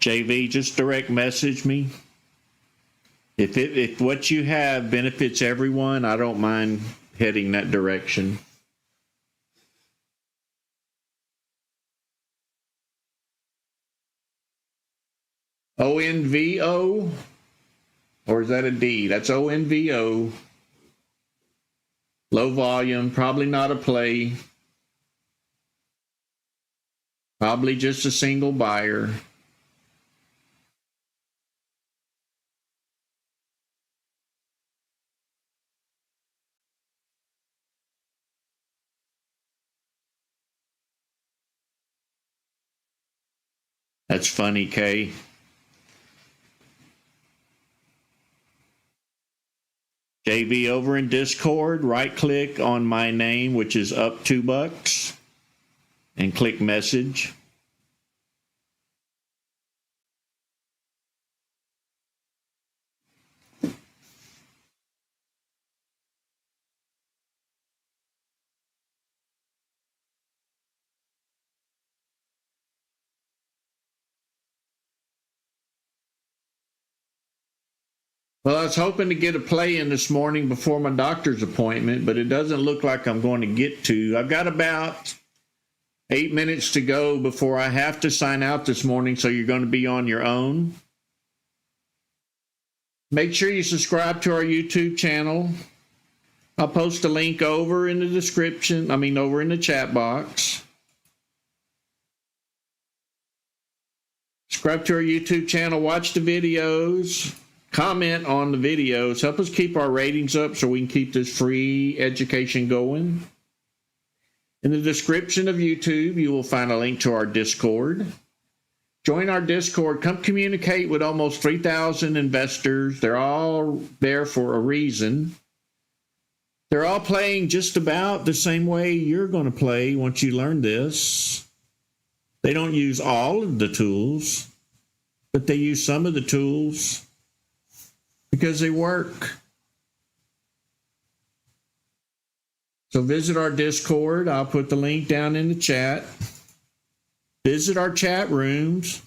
JV, just direct message me. If what you have benefits everyone, I don't mind heading that direction. ONVO, or is that a D? That's ONVO. Low volume, probably not a play. Probably just a single buyer. That's funny, Kay. JV over in Discord, right click on my name, which is up $2, and click message. Well, I was hoping to get a play in this morning before my doctor's appointment, but it doesn't look like I'm going to get to. I've got about 8 minutes to go before I have to sign out this morning, so you're going to be on your own. Make sure you subscribe to our YouTube channel. I'll post a link over in the description, over in the chat box. Subscribe to our YouTube channel, watch the videos. Comment on the videos. Help us keep our ratings up so we can keep this free education going. In the description of YouTube, you will find a link to our Discord. Join our Discord. Come communicate with almost 3,000 investors. They're all there for a reason. They're all playing just about the same way you're going to play once you learn this. They don't use all of the tools, but they use some of the tools because they work. So visit our Discord. I'll put the link down in the chat. Visit our chat rooms.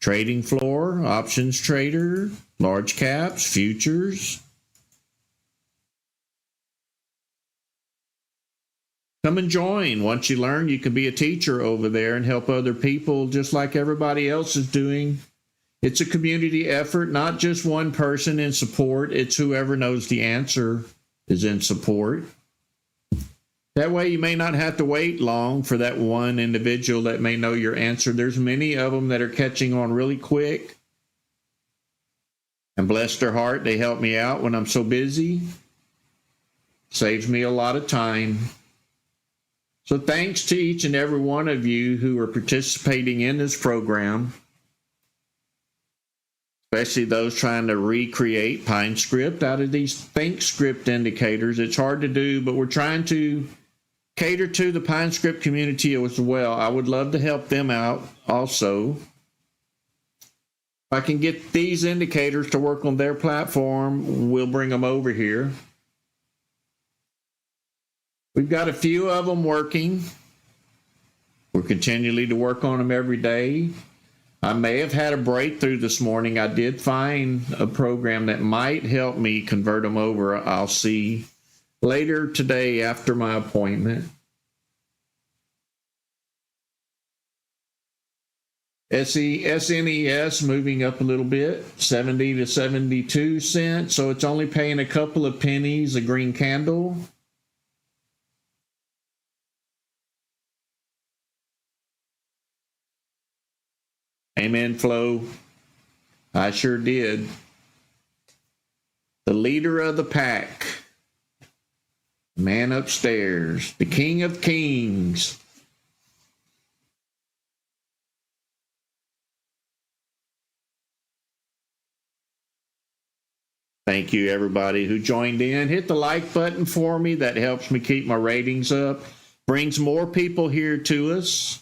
Trading floor, options trader, large caps, futures. Come and join. Once you learn, you can be a teacher over there and help other people just like everybody else is doing. It's a community effort, not just one person in support. It's whoever knows the answer is in support. That way you may not have to wait long for that one individual that may know your answer. There's many of them that are catching on really quick. And bless their heart, they help me out when I'm so busy. Saves me a lot of time. So thanks to each and every one of you who are participating in this program. Especially those trying to recreate Pinescript out of these ThinkorSwim indicators. It's hard to do, but we're trying to cater to the Pinescript community as well. I would love to help them out also. If I can get these indicators to work on their platform, we'll bring them over here. We've got a few of them working. We're continually to work on them every day. I may have had a breakthrough this morning. I did find a program that might help me convert them over. I'll see later today after my appointment. SNES moving up a little bit, 70 to 72 cents. So it's only paying a couple of pennies, a green candle. Amen, Flo. I sure did. The leader of the pack. Man upstairs. The King of Kings. Thank you, everybody who joined in. Hit the like button for me. That helps me keep my ratings up. Brings more people here to us.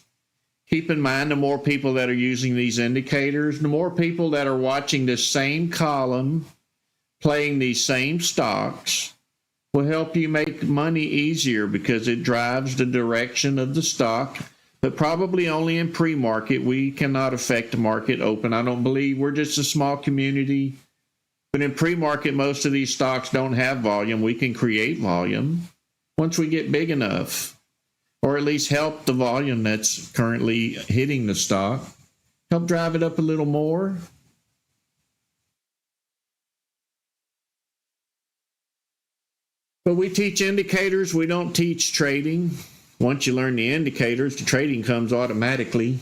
Keep in mind, the more people that are using these indicators, the more people that are watching this same column, playing these same stocks, will help you make money easier because it drives the direction of the stock, but probably only in pre-market. We cannot affect the market open. I don't believe. We're just a small community. But in pre-market, most of these stocks don't have volume. We can create volume once we get big enough, or at least help the volume that's currently hitting the stock, Help drive it up a little more. But we teach indicators. We don't teach trading. Once you learn the indicators, the trading comes automatically.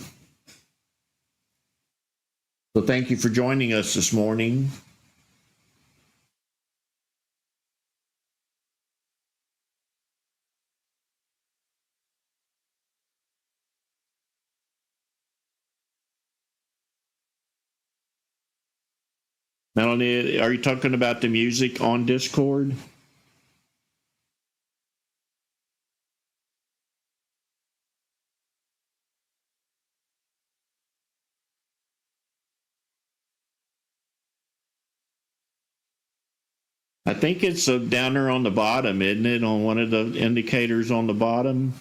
So thank you for joining us this morning. Melanie, are you talking about the music on Discord? I think it's down there on the bottom, isn't it? On one of the indicators on the bottom.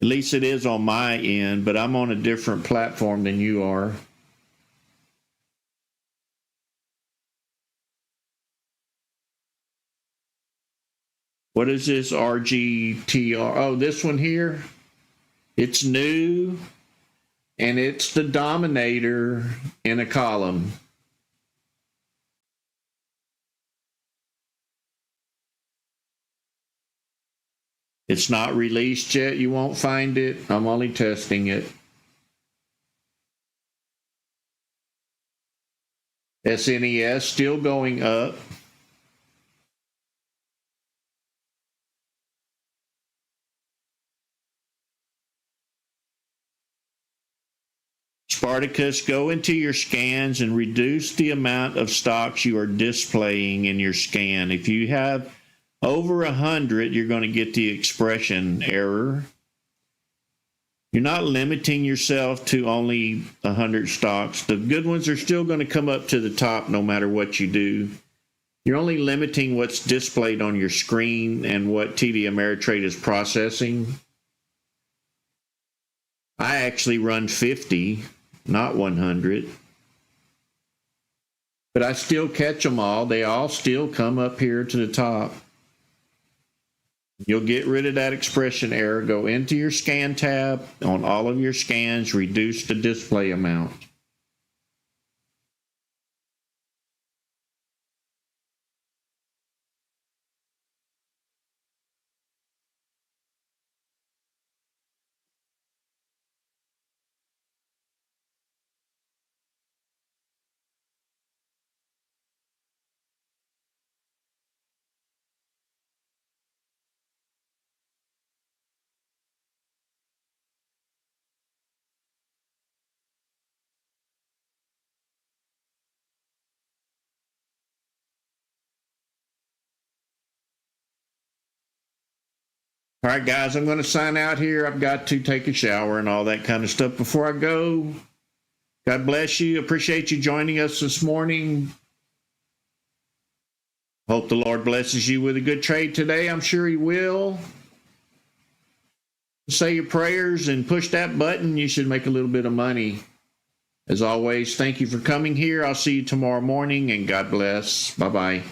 At least it is on my end, but I'm on a different platform than you are. What is this RGTR? Oh, this one here. It's new, and it's the dominator in a column. It's not released yet. You won't find it. I'm only testing it. SNES still going up. Spartacus, go into your scans and reduce the amount of stocks you are displaying in your scan. If you have over 100, you're going to get the expression error. You're not limiting yourself to only 100 stocks. The good ones are still going to come up to the top no matter what you do. You're only limiting what's displayed on your screen and what TD Ameritrade is processing. I actually run 50, not 100. But I still catch them all. They all still come up here to the top. You'll get rid of that expression error. Go into your scan tab on all of your scans, reduce the display amount. All right, guys, I'm going to sign out here. I've got to take a shower and all that kind of stuff before I go. God bless you. Appreciate you joining us this morning. Hope the Lord blesses you with a good trade today. I'm sure He will. Say your prayers and push that button. You should make a little bit of money. As always, thank you for coming here. I'll see you tomorrow morning, and God bless. Bye-bye.